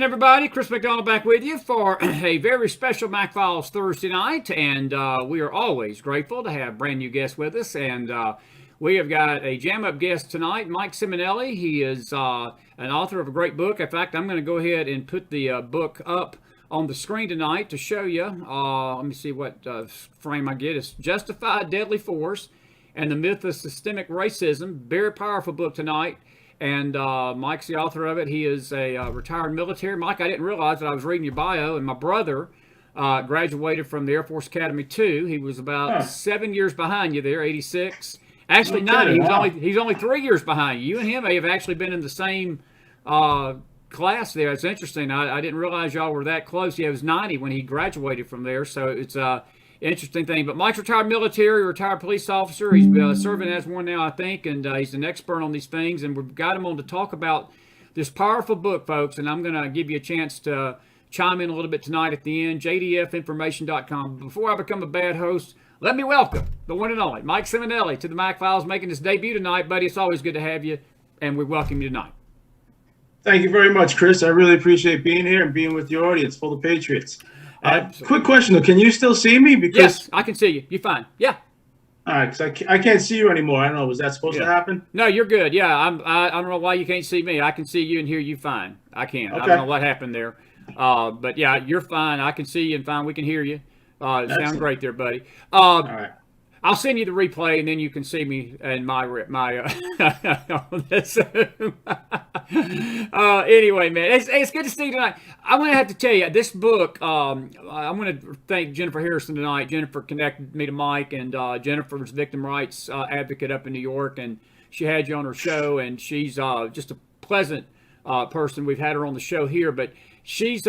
everybody. Chris McDonald back with you for a very special McFiles Thursday night, and we are always grateful to have brand new guests with us. And we have got a jam-up guest tonight, Mike Simonelli. He is an author of a great book. In fact, I'm going to go ahead and put the book up on the screen tonight to show you. Let me see what frame I get. It's Justified Deadly Force and the Myth of Systemic Racism. Very powerful book tonight. And Mike's the author of it. He is a retired military. Mike, I didn't realize that I was reading your bio, and my brother graduated from the Air Force Academy too. He was about 7 years behind you there, 86. Actually, 90. He's only 3 years behind you. You and him have actually been in the same class there. It's interesting. I didn't realize y'all were that close. Yeah, he was 90 when he graduated from there, so it's interesting thing. But Mike's retired military, retired police officer. He's serving as one now, I think, and he's an expert on these things. And we've got him on to talk about this powerful book, folks. And I'm going to give you a chance to chime in a little bit tonight at the end. jdfinformation.com. Before I become a bad host, let me welcome the one and only Mike Simonelli to the McFiles, making his debut tonight. Buddy, it's always good to have you, and we welcome you tonight. Thank you very much, Chris. I really appreciate being here and being with your audience full of patriots. Quick question, though. Can you still see me? Because yes, I can see you. You're fine. Yeah. All right, because I can't see you anymore. I don't know. Was that supposed to happen? No, you're good. Yeah, I don't know why you can't see me. I can see you and hear you fine. I can. Okay. I don't know what happened there. But, yeah, you're fine. I can see you and fine. We can hear you. Sound great there, buddy. All right. I'll send you the replay, and then you can see me and my anyway, man, it's good to see you tonight. I'm going to have to tell you, this book, I'm going to thank Jennifer Harrison tonight. Jennifer connected me to Mike, and Jennifer's victim rights advocate up in New York, and she had you on her show, and she's just a pleasant person. We've had her on the show here, but she's,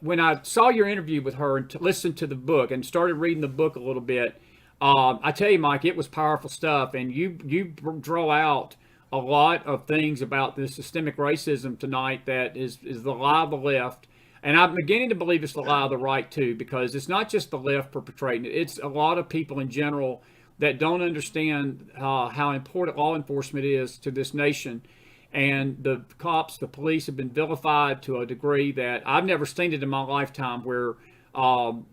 when I saw your interview with her and listened to the book and started reading the book a little bit, I tell you, Mike, it was powerful stuff, and you draw out a lot of things about this systemic racism tonight that is the lie of the left, and I'm beginning to believe it's the lie of the right too, because it's not just the left perpetrating it; it's a lot of people in general that don't understand how important law enforcement is to this nation, and the cops, the police, have been vilified to a degree that I've never seen it in my lifetime. Where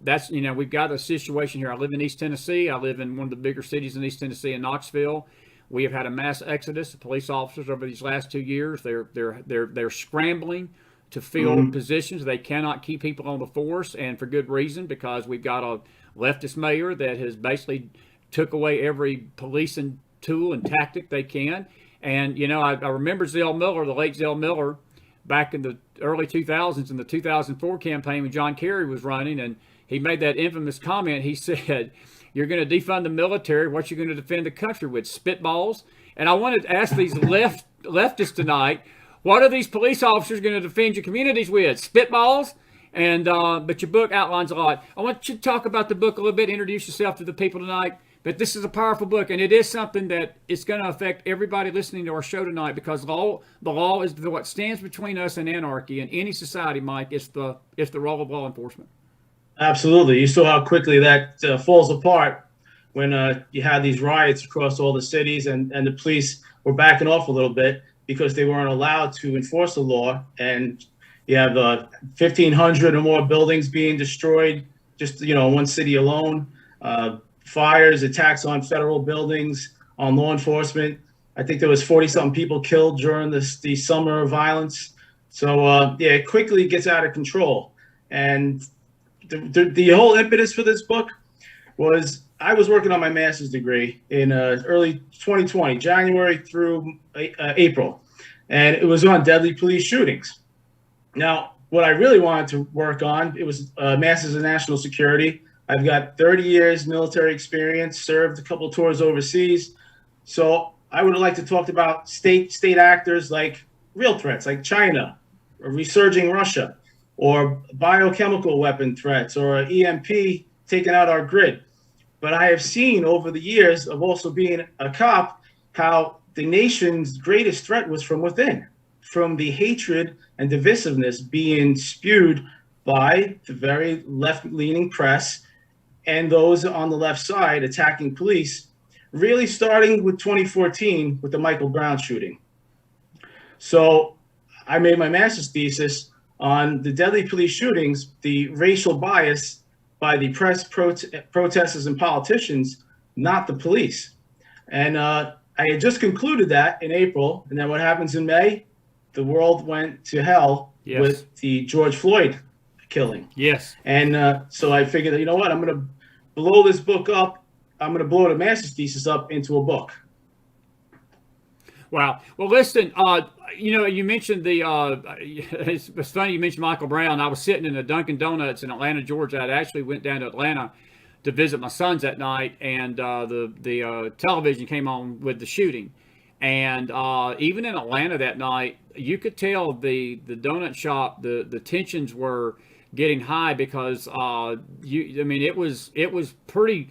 that's, we've got a situation here. I live in East Tennessee. I live in one of the bigger cities in East Tennessee, in Knoxville. We have had a mass exodus of police officers over these last 2 years. They're scrambling to fill positions. They cannot keep people on the force, and for good reason, because we've got a leftist mayor that has basically took away every policing tool and tactic they can. And I remember Zell Miller, the late Zell Miller, back in the early 2000s in the 2004 campaign when John Kerry was running, and he made that infamous comment. He said, "You're going to defund the military. What you going to defend the country with? Spitballs?" And I wanted to ask these leftists tonight, what are these police officers going to defend your communities with? Spitballs? And but your book outlines a lot. I want you to talk about the book a little bit, introduce yourself to the people tonight. But this is a powerful book, and it is something that it's going to affect everybody listening to our show tonight, because the law is what stands between us and anarchy in any society, Mike. It's the role of law enforcement. Absolutely. You saw how quickly that falls apart when you had these riots across all the cities, and the police were backing off a little bit because they weren't allowed to enforce the law. And you have 1,500 or more buildings being destroyed just, one city alone. Fires, attacks on federal buildings, on law enforcement. I think there was 40-something people killed during the summer of violence. So, it quickly gets out of control. And the whole impetus for this book was, I was working on my master's degree in early 2020, January through April. And it was on deadly police shootings. Now, what I really wanted to work on, it was master's in national security. I've got 30 years military experience, served a couple tours overseas. So I would have liked to talk about state actors like real threats, like China, or resurging Russia, or biochemical weapon threats, or EMP taking out our grid. But I have seen over the years of also being a cop how the nation's greatest threat was from within, from the hatred and divisiveness being spewed by the very left-leaning press and those on the left side attacking police, really starting with 2014 with the Michael Brown shooting. So I made my master's thesis on the deadly police shootings, the racial bias by the press, protesters, and politicians, not the police. And I had just concluded that in April, and then what happens in May? The world went to hell with the George Floyd killing. Yes. And so I figured that, you know what, I'm going to blow this book up. I'm going to blow the master's thesis up into a book. Wow. Well, listen, you mentioned it's funny you mentioned Michael Brown. I was sitting in a Dunkin' Donuts in Atlanta, Georgia. I actually went down to Atlanta to visit my sons that night, and the television came on with the shooting. And even in Atlanta that night, you could tell the donut shop, the tensions were getting high because it was pretty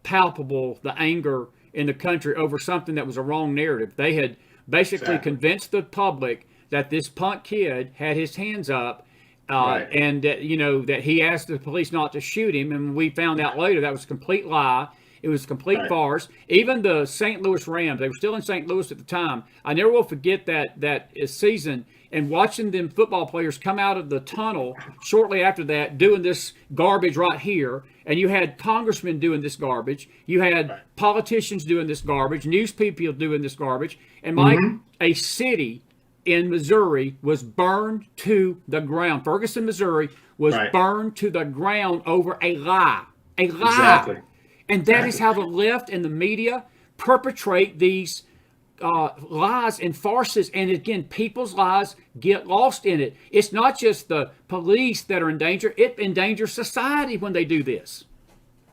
palpable, the anger in the country over something that was a wrong narrative. They had basically convinced the public that this punk kid had his hands up, and that he asked the police not to shoot him, and we found out later that was a complete lie. It was a complete farce. Even the St. Louis Rams, they were still in St. Louis at the time. I never will forget that season and watching them football players come out of the tunnel shortly after that doing this garbage right here. And you had congressmen doing this garbage. You had politicians doing this garbage, news people doing this garbage. And Mike, a city in Missouri was burned to the ground. Ferguson, Missouri was burned to the ground over a lie. A lie. Exactly. And that is how the left and the media perpetrate these lies and farces. And again, people's lives get lost in it. It's not just the police that are in danger. It endangers society when they do this.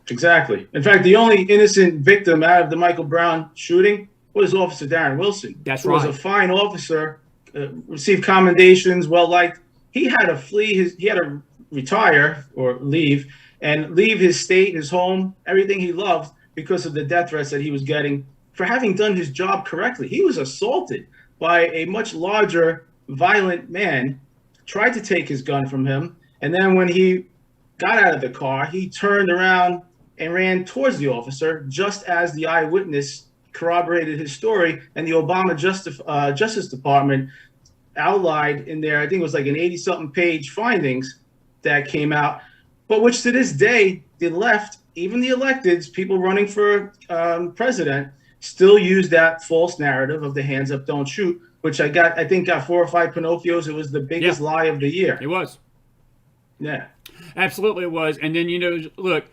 Exactly. In fact, the only innocent victim out of the Michael Brown shooting was Officer Darren Wilson. That's who right. was a fine officer, received commendations, well-liked. He had to flee. He had to retire or leave and leave his state, his home, everything he loved because of the death threats that he was getting for having done his job correctly. He was assaulted by a much larger, violent man, tried to take his gun from him, and then when he got out of the car, he turned around and ran towards the officer just as the eyewitness corroborated his story, and the Obama Justice Department outlined in there, I think it was like an 80-something page findings that came out, but which to this day, the left, even the electeds, people running for president, still use that false narrative of the hands up, don't shoot, which I think got 4 or 5 Pinocchios. It was the biggest lie of the year. It was. Yeah. Absolutely it was. And then, look,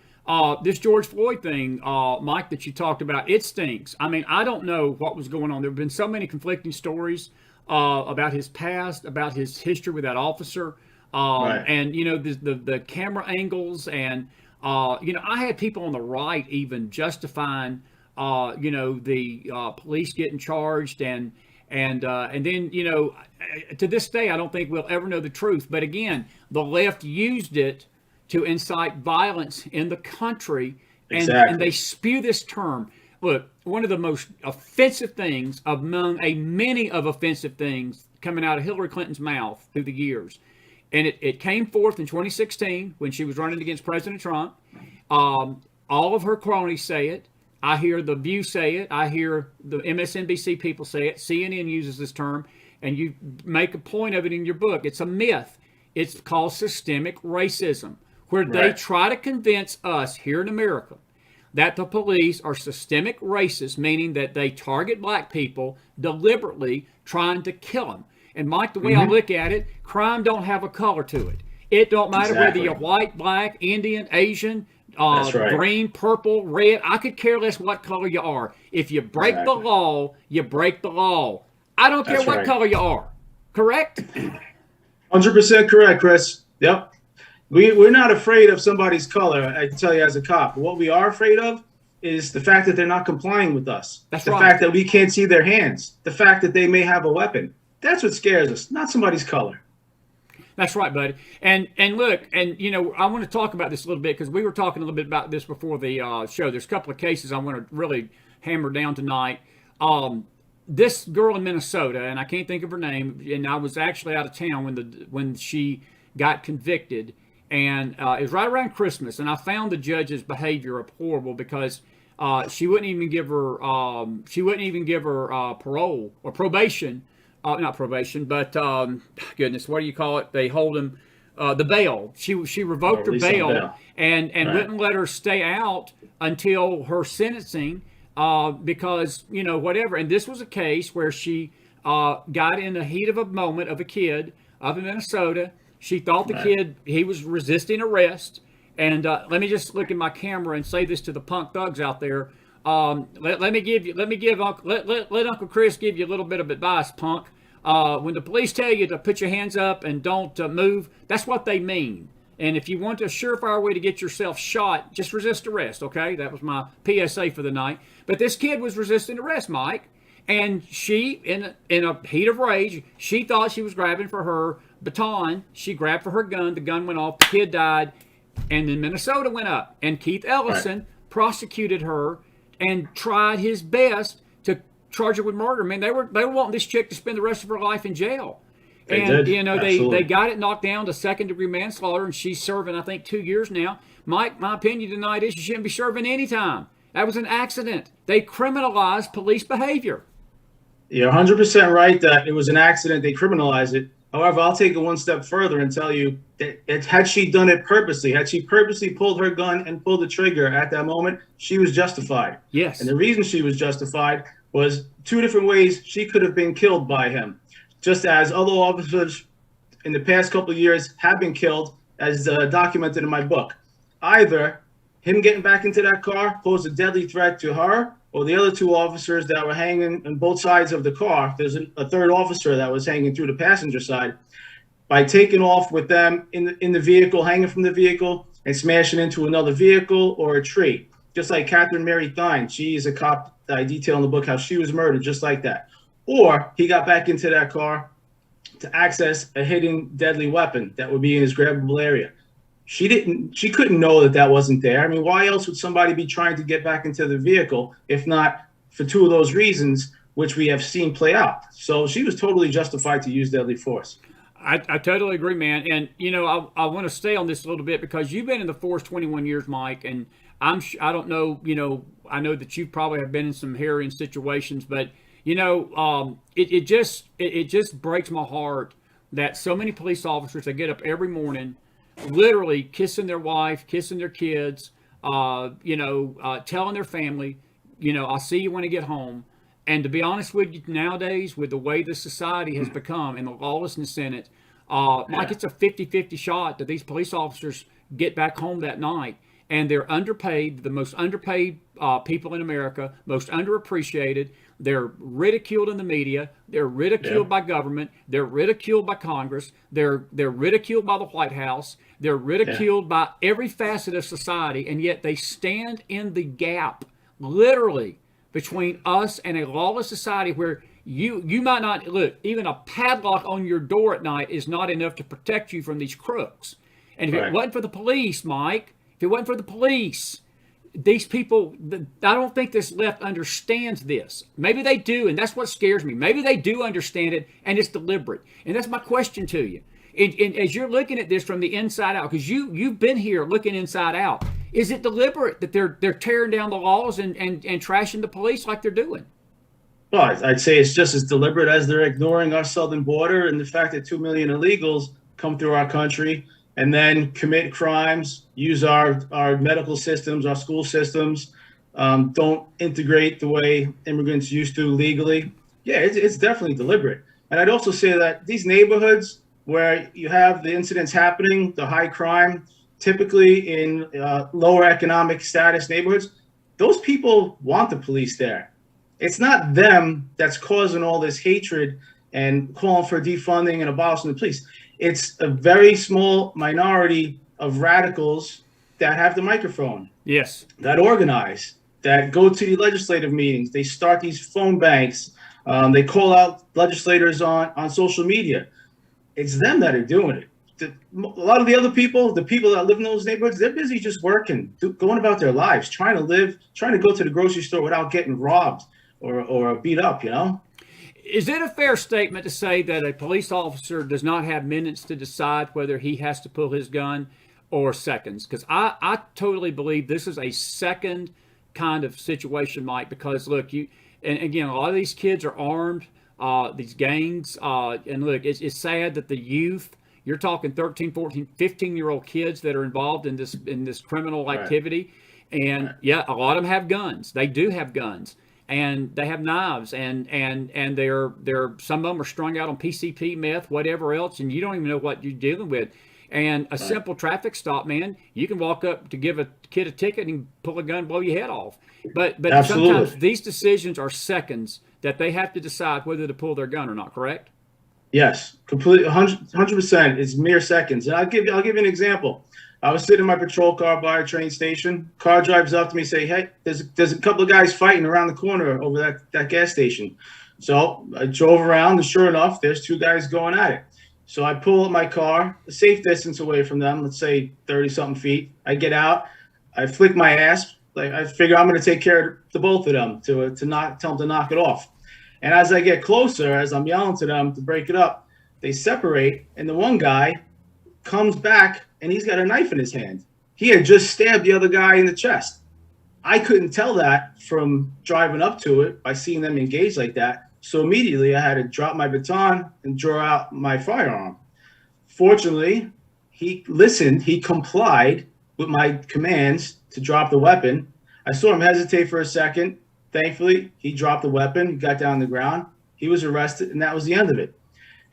this George Floyd thing, Mike, that you talked about, it stinks. I mean, I don't know what was going on. There have been so many conflicting stories about his past, about his history with that officer. And the camera angles, and I had people on the right even justifying the police getting charged, and then to this day I don't think we'll ever know the truth. But again, the left used it to incite violence in the country, and they spew this term. Look, one of the most offensive things among many of offensive things coming out of Hillary Clinton's mouth through the years. And it came forth in 2016 when she was running against President Trump. All of her cronies say it. I hear The View say it. I hear the MSNBC people say it. CNN uses this term. And you make a point of it in your book. It's a myth. It's called systemic racism, where they try to convince us here in America that the police are systemic racists, meaning that they target black people deliberately trying to kill them. And Mike, the way I look at it, crime don't have a color to it. It don't matter whether you're white, black, Indian, Asian, green, purple, red. I could care less what color you are. If you break the law, you break the law. I don't care what color you are. Correct? 100% correct, Chris. Yep. We're not afraid of somebody's color, I can tell you as a cop. What we are afraid of is the fact that they're not complying with us. The fact that we can't see their hands. The fact that they may have a weapon. That's what scares us, not somebody's color. That's right, buddy. And look, and I want to talk about this a little bit because we were talking a little bit about this before the show. There's a couple of cases I want to really hammer down tonight. This girl in Minnesota, and I can't think of her name, and I was actually out of town when she got convicted, and it was right around Christmas, and I found the judge's behavior horrible because she wouldn't even give her parole or probation not probation, but goodness, what do you call it? They hold him the bail. She revoked her release on bail, bail. and Right. wouldn't let her stay out until her sentencing because whatever. And this was a case where she got in the heat of a moment of a kid up in Minnesota. She thought the kid, he was resisting arrest. And let me just look at my camera and say this to the punk thugs out there. Let Uncle Chris give you a little bit of advice, punk. When the police tell you to put your hands up and don't move, that's what they mean. And if you want a surefire way to get yourself shot, just resist arrest, okay? That was my PSA for the night. But this kid was resisting arrest, Mike. And she, in a heat of rage, she thought she was grabbing for her baton. She grabbed for her gun. The gun went off. The kid died. And then Minnesota went up. And Keith Ellison prosecuted her and tried his best to charge her with murder. I mean, they were wanting this chick to spend the rest of her life in jail. And they got it knocked down to second-degree manslaughter, and she's serving, I think, 2 years now. Mike, my opinion tonight is she shouldn't be serving any time. That was an accident. They criminalized police behavior. You're 100% right that it was an accident. They criminalized it. However, I'll take it one step further and tell you that had she done it purposely, had she purposely pulled her gun and pulled the trigger at that moment, she was justified. Yes. And the reason she was justified was 2 different ways she could have been killed by him, just as other officers in the past couple of years have been killed, as documented in my book. Either him getting back into that car posed a deadly threat to her, or the other 2 officers that were hanging on both sides of the car. There's a third officer that was hanging through the passenger side. By taking off with them in the vehicle, hanging from the vehicle, and smashing into another vehicle or a tree. Just like Catherine Mary Thine. She is a cop that I detail in the book how she was murdered just like that. Or he got back into that car to access a hidden deadly weapon that would be in his grabbable area. She couldn't know that wasn't there. I mean, why else would somebody be trying to get back into the vehicle if not for 2 of those reasons, which we have seen play out? So she was totally justified to use deadly force. I totally agree, man. And, I want to stay on this a little bit because you've been in the force 21 years, Mike, and I don't know, I know that you probably have been in some harrowing situations, but, it just breaks my heart that so many police officers, they get up every morning, literally kissing their wife, kissing their kids, telling their family, I'll see you when I get home. And to be honest with you, nowadays, with the way the society has become and the lawlessness in it, Mike, it's a 50-50 shot that these police officers get back home that night. And they're underpaid, the most underpaid people in America, most underappreciated. They're ridiculed in the media. They're ridiculed by government. They're ridiculed by Congress. They're ridiculed by the White House. They're ridiculed by every facet of society. And yet they stand in the gap, literally, between us and a lawless society where you might not, look, even a padlock on your door at night is not enough to protect you from these crooks. And if it wasn't for the police, Mike, if it wasn't for the police, these people, I don't think this left understands this. Maybe they do, and that's what scares me. Maybe they do understand it, and it's deliberate. And that's my question to you. And as you're looking at this from the inside out, because you've been here looking inside out, is it deliberate that they're tearing down the laws and trashing the police like they're doing? Well, I'd say it's just as deliberate as they're ignoring our southern border and the fact that 2 million illegals come through our country and then commit crimes, use our medical systems, our school systems, don't integrate the way immigrants used to legally. Yeah, it's definitely deliberate. And I'd also say that these neighborhoods where you have the incidents happening, the high crime, typically in lower economic status neighborhoods, those people want the police there. It's not them that's causing all this hatred and calling for defunding and abolishing the police. It's a very small minority of radicals that have the microphone. Yes. That organize, that go to the legislative meetings. They start these phone banks. They call out legislators on social media. It's them that are doing it. A lot of the other people, the people that live in those neighborhoods, they're busy just working, going about their lives, trying to live, trying to go to the grocery store without getting robbed or beat up, Is it a fair statement to say that a police officer does not have minutes to decide whether he has to pull his gun or seconds? Because I totally believe this is a second kind of situation, Mike, because look, and again, a lot of these kids are armed. these gangs. And look, it's sad that the youth, you're talking 13, 14, 15-year-old kids that are involved in this criminal activity. And yeah, a lot of them have guns. They do have guns. And they have knives, and they're some of them are strung out on PCP, meth, whatever else, and you don't even know what you're dealing with. And a simple traffic stop, man, you can walk up to give a kid a ticket and pull a gun, blow your head off. But sometimes these decisions are seconds that they have to decide whether to pull their gun or not. Correct? Yes, completely, 100%. It's mere seconds. And I'll give you an example. I was sitting in my patrol car by a train station. Car drives up to me, say, "Hey, there's a couple of guys fighting around the corner over that gas station." So I drove around, and sure enough, there's two guys going at it. So I pull up my car, a safe distance away from them, let's say 30-something feet. I get out, I flick my ass. Like, I figure I'm going to take care of the both of them to tell them to knock it off. And as I get closer, as I'm yelling to them to break it up, they separate, and the one guy comes back, and he's got a knife in his hand. He had just stabbed the other guy in the chest. I couldn't tell that from driving up to it by seeing them engage like that. So immediately I had to drop my baton and draw out my firearm. Fortunately, he listened. He complied with my commands to drop the weapon. I saw him hesitate for a second. Thankfully, he dropped the weapon. He got down on the ground. He was arrested, and that was the end of it.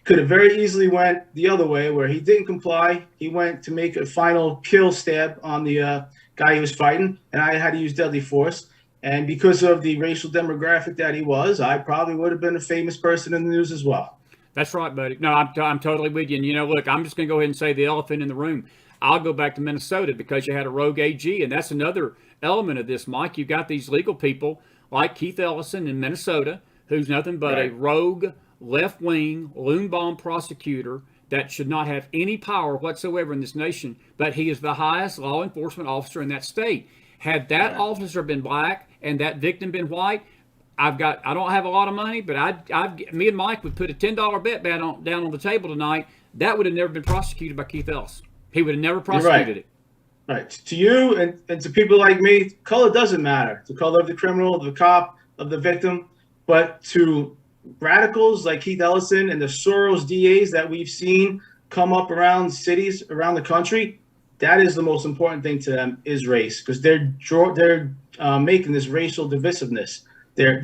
Could have very easily went the other way where he didn't comply. He went to make a final kill stab on the guy he was fighting, and I had to use deadly force. And because of the racial demographic that he was, I probably would have been a famous person in the news as well. That's right, buddy. No, I'm totally with you. And, look, I'm just going to go ahead and say the elephant in the room. I'll go back to Minnesota because you had a rogue AG, and that's another element of this, Mike. You've got these legal people like Keith Ellison in Minnesota, who's nothing but a rogue, left-wing, loon bomb prosecutor that should not have any power whatsoever in this nation, but he is the highest law enforcement officer in that state. Had that officer been black and that victim been white, I don't have a lot of money, but me and Mike would put a $10 bet down on the table tonight. That would have never been prosecuted by Keith Ellison. He would have never prosecuted it. Right. To you and to people like me, color doesn't matter. The color of the criminal, of the cop, of the victim, but to radicals like Keith Ellison and the Soros DAs that we've seen come up around cities around the country, that is the most important thing to them is race, because they're making this racial divisiveness. They're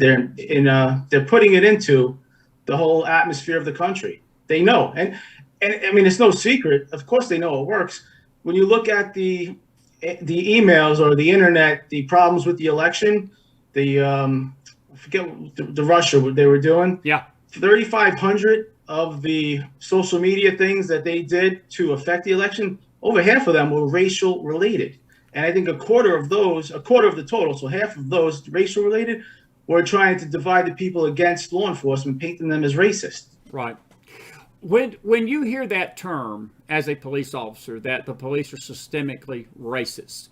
putting it into the whole atmosphere of the country. They know, and I mean, it's no secret. Of course, they know it works. When you look at the emails or the internet, the problems with the election, I forget the Russia what they were doing. Yeah, 3,500 of the social media things that they did to affect the election, over half of them were racial related. And I think a quarter of the total, so half of those racial related, were trying to divide the people against law enforcement, painting them as racist. Right. When you hear that term as a police officer, that the police are systemically racist,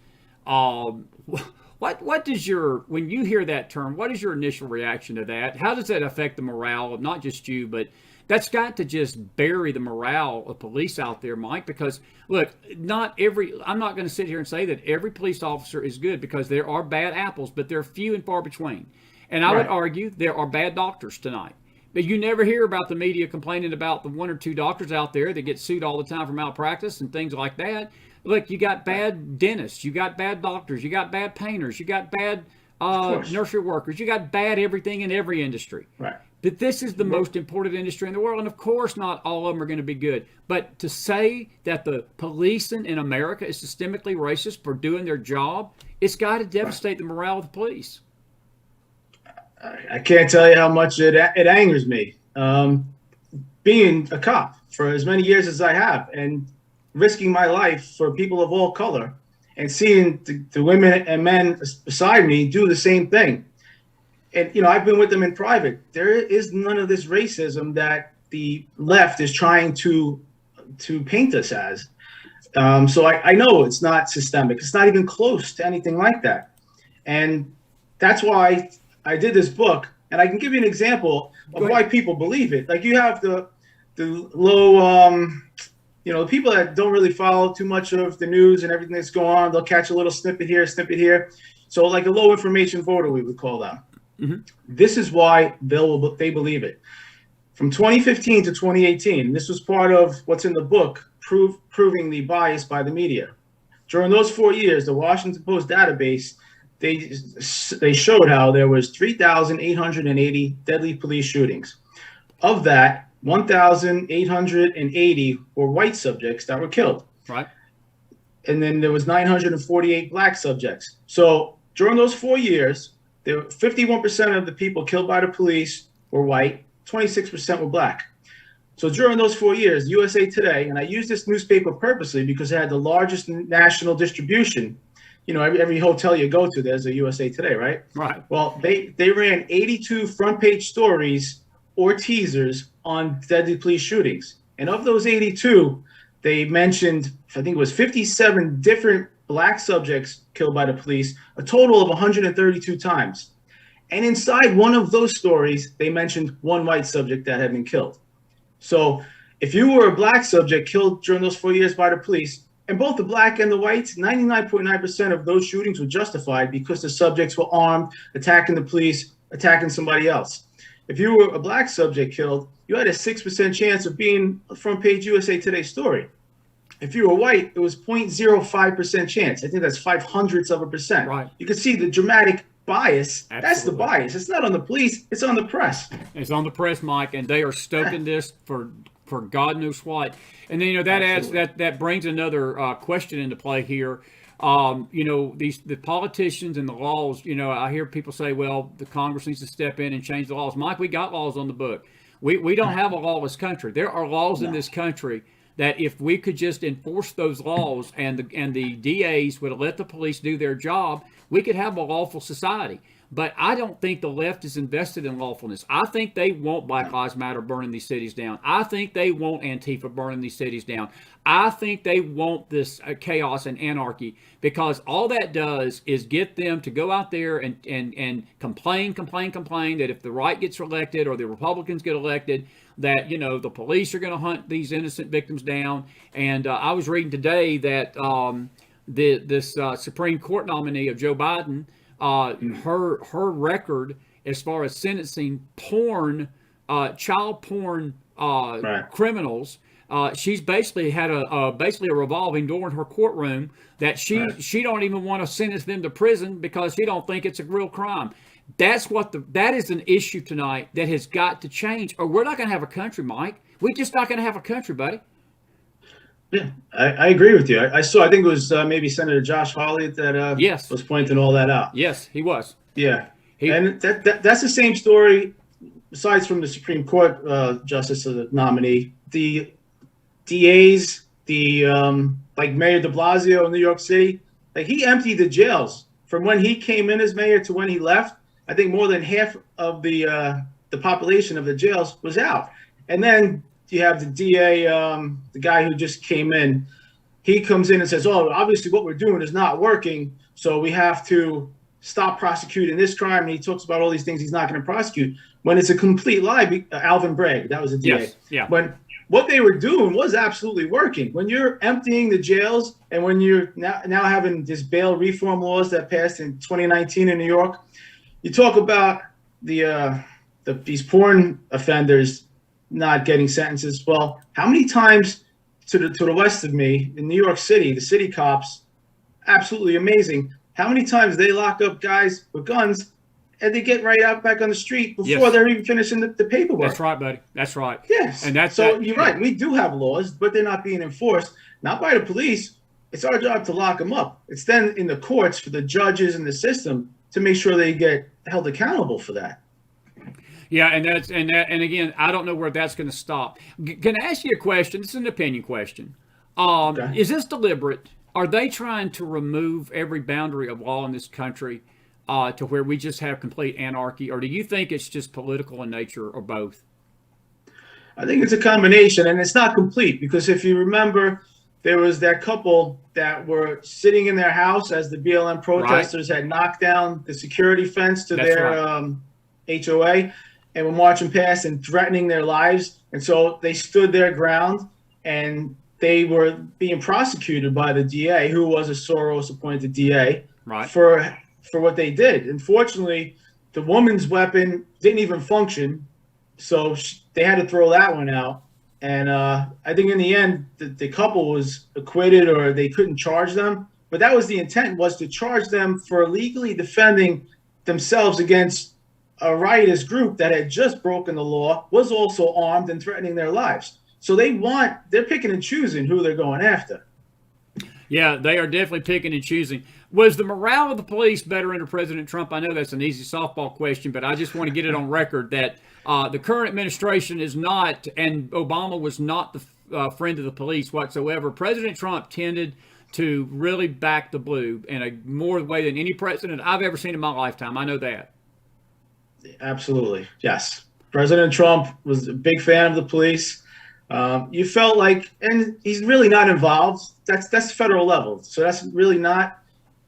when you hear that term, what is your initial reaction to that? How does that affect the morale of not just you, but that's got to just bury the morale of police out there, Mike, because look, I'm not going to sit here and say that every police officer is good, because there are bad apples, but they're few and far between. And I would argue there are bad doctors tonight. But you never hear about the media complaining about the one or two doctors out there that get sued all the time for malpractice and things like that. Look, you got bad dentists, you got bad doctors, you got bad painters, you got bad nursery workers, you got bad everything in every industry. Right. But this is the most important industry in the world, and of course not all of them are going to be good. But to say that the policing in America is systemically racist for doing their job, it's got to devastate the morale of the police. I can't tell you how much it angers me. Being a cop for as many years as I have, and risking my life for people of all color, and seeing the women and men beside me do the same thing. And, I've been with them in private. There is none of this racism that the left is trying to paint us as. So I know it's not systemic. It's not even close to anything like that. And that's why I did this book. And I can give you an example of why people believe it. Like, you have the low, the people that don't really follow too much of the news and everything that's going on. They'll catch a little snippet here, snippet here. So like a low information voter, we would call them. Mm-hmm. This is why they believe it. from 2015 to 2018, this was part of what's in the book, proving the bias by the media. During those 4 years, the Washington Post database, they showed how there was 3,880 deadly police shootings. Of that, 1,880 were white subjects that were killed. Right. And then there was 948 black subjects. So during those 4 years, 51% of the people killed by the police were white, 26% were black. So during those 4 years, USA Today, and I use this newspaper purposely because it had the largest national distribution. You know, every hotel you go to, there's a USA Today, right? Right. Well, they ran 82 front page stories or teasers on deadly police shootings. And of those 82, they mentioned, I think it was 57 different black subjects killed by the police, a total of 132 times. And inside one of those stories, they mentioned one white subject that had been killed. So if you were a black subject killed during those 4 years by the police, and both the black and the whites, 99.9% of those shootings were justified because the subjects were armed, attacking the police, attacking somebody else. If you were a black subject killed, you had a 6% chance of being a front page USA Today story. If you were white, it was 0.05% chance. I think that's 0.05%. Right. You can see the dramatic bias. Absolutely. That's the bias. It's not on the police. It's on the press. It's on the press, Mike, and they are stoking this for God knows what. And then, you know, that Absolutely. that brings another question into play here. You know, the politicians and the laws, you know, I hear people say, well, the Congress needs to step in and change the laws. Mike, we got laws on the book. We don't have a lawless country. There are laws in this country that if we could just enforce those laws and the DAs would let the police do their job, we could have a lawful society. But I don't think the left is invested in lawfulness. I think they want Black Lives Matter burning these cities down. I think they want Antifa burning these cities down. I think they want this chaos and anarchy, because all that does is get them to go out there and complain that if the right gets elected or the Republicans get elected, that, you know, the police are going to hunt these innocent victims down. And I was reading today that this Supreme Court nominee of Joe Biden, her record as far as sentencing child porn criminals, she's basically had a revolving door in her courtroom that she don't even want to sentence them to prison because she don't think it's a real crime. That is an issue tonight that has got to change, or we're not going to have a country, Mike. We're just not going to have a country, buddy. Yeah, I agree with you. I think it was maybe Senator Josh Hawley that yes. was pointing all that out. Yes, he was. Yeah, and that's the same story. Besides from the Supreme Court justice nominee, the DAs, like Mayor de Blasio in New York City, like he emptied the jails from when he came in as mayor to when he left. I think more than half of the population of the jails was out. And then you have the DA, the guy who just came in. He comes in and says, "Oh, obviously what we're doing is not working, so we have to stop prosecuting this crime." And he talks about all these things he's not going to prosecute, when it's a complete lie. Alvin Bragg, that was the DA. Yes, yeah. When what they were doing was absolutely working. When you're emptying the jails and when you're now having this bail reform laws that passed in 2019 in New York, you talk about these porn offenders not getting sentences. Well, how many times to the west of me in New York City, the city cops, absolutely amazing. How many times they lock up guys with guns and they get right out back on the street before they're even finishing the paperwork. That's right, buddy. That's right. Yes. And you're right. We do have laws, but they're not being enforced, not by the police. It's our job to lock them up. It's then in the courts for the judges and the system to make sure they get held accountable for that. Yeah, and again, I don't know where that's going to stop. Can I ask you a question? This is an opinion question. Okay. Is this deliberate? Are they trying to remove every boundary of law in this country to where we just have complete anarchy, or do you think it's just political in nature, or both? I think it's a combination, and it's not complete, because if you remember, there was that couple that were sitting in their house as the BLM protesters had knocked down the security fence to their HOA, and were marching past and threatening their lives. And so they stood their ground, and they were being prosecuted by the DA, who was a Soros-appointed DA, for what they did. Unfortunately, the woman's weapon didn't even function. So they had to throw that one out. And I think in the end, the couple was acquitted, or they couldn't charge them. But that was the intent, was to charge them for illegally defending themselves against a riotous group that had just broken the law, was also armed and threatening their lives. So they're picking and choosing who they're going after. Yeah, they are definitely picking and choosing. Was the morale of the police better under President Trump? I know that's an easy softball question, but I just want to get it on record that the current administration is not, and Obama was not the friend of the police whatsoever. President Trump tended to really back the blue in a more way than any president I've ever seen in my lifetime. I know that. Absolutely. Yes. President Trump was a big fan of the police. You felt like, and he's really not involved. That's federal level. So that's really not,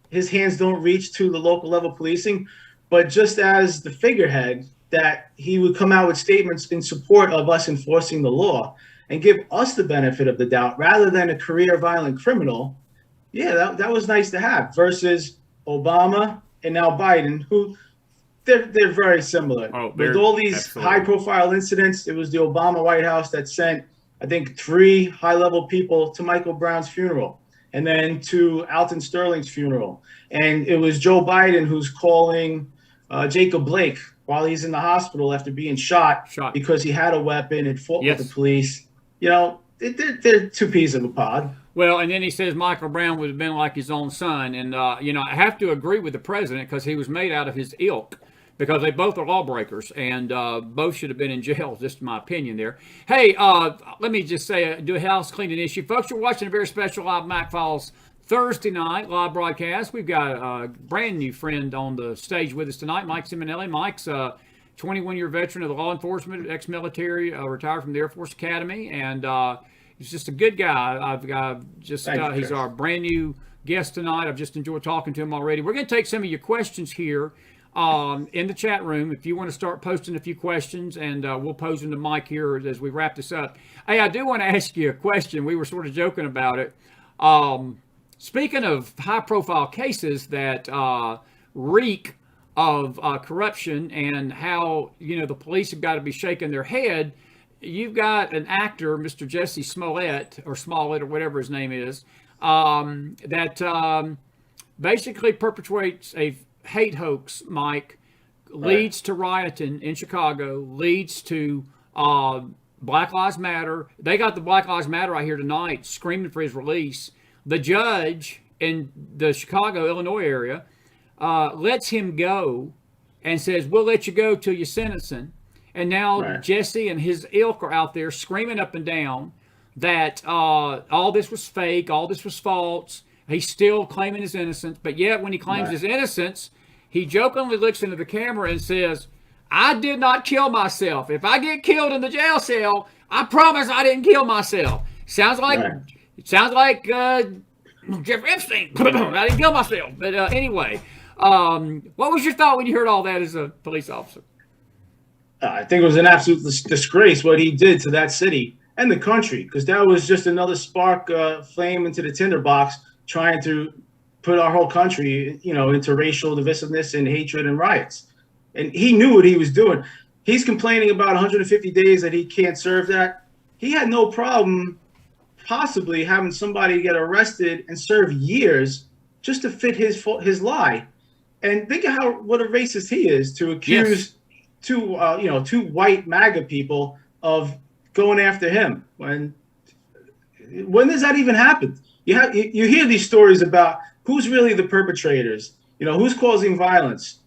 his hands don't reach to the local level policing. But just as the figurehead, that he would come out with statements in support of us enforcing the law and give us the benefit of the doubt rather than a career violent criminal. Yeah, that was nice to have, versus Obama and now Biden, who they're very similar. With all these high-profile incidents, it was the Obama White House that sent, I think, 3 high-level people to Michael Brown's funeral, and then to Alton Sterling's funeral. And it was Joe Biden who's calling Jacob Blake while he's in the hospital after being shot. Because he had a weapon and fought with the police. You know, they're 2 peas of a pod. Well, and then he says Michael Brown would have been like his own son. And, I have to agree with the president because he was made out of his ilk, because they both are lawbreakers, and both should have been in jail, just my opinion there. Hey, let me just say, do a house cleaning issue. Folks, you're watching a very special live McFiles Thursday night live broadcast. We've got a brand new friend on the stage with us tonight, Mike Simonelli. Mike's a 21-year veteran of the law enforcement, ex-military, retired from the Air Force Academy, and he's just a good guy. He's our brand new guest tonight. I've just enjoyed talking to him already. We're going to take some of your questions here in the chat room. If you want to start posting a few questions, and we'll pose them to Mike here as we wrap this up. Hey, I do want to ask you a question. We were sort of joking about it. Speaking of high-profile cases that reek of corruption and how, the police have got to be shaking their head, you've got an actor, Mr. Jussie Smollett, or whatever his name is, that basically perpetuates a hate hoax, Mike, leads to rioting in Chicago, leads to Black Lives Matter. They got the Black Lives Matter right here tonight screaming for his release. The judge in the Chicago, Illinois area lets him go and says, we'll let you go till you're sentencing. And now Jussie and his ilk are out there screaming up and down that all this was fake, all this was false. He's still claiming his innocence. But yet when he claims his innocence, he jokingly looks into the camera and says, I did not kill myself. If I get killed in the jail cell, I promise I didn't kill myself. Sounds like Jeffrey Epstein. I didn't kill myself. But anyway, what was your thought when you heard all that as a police officer? I think it was an absolute disgrace what he did to that city and the country, because that was just another spark, flame into the tinderbox, trying to put our whole country, into racial divisiveness and hatred and riots. And he knew what he was doing. He's complaining about 150 days that he can't serve that. He had no problem possibly having somebody get arrested and serve years just to fit his lie. And think of what a racist he is to accuse two white MAGA people of going after him. When does that even happen? You hear these stories about who's really the perpetrators, who's causing violence.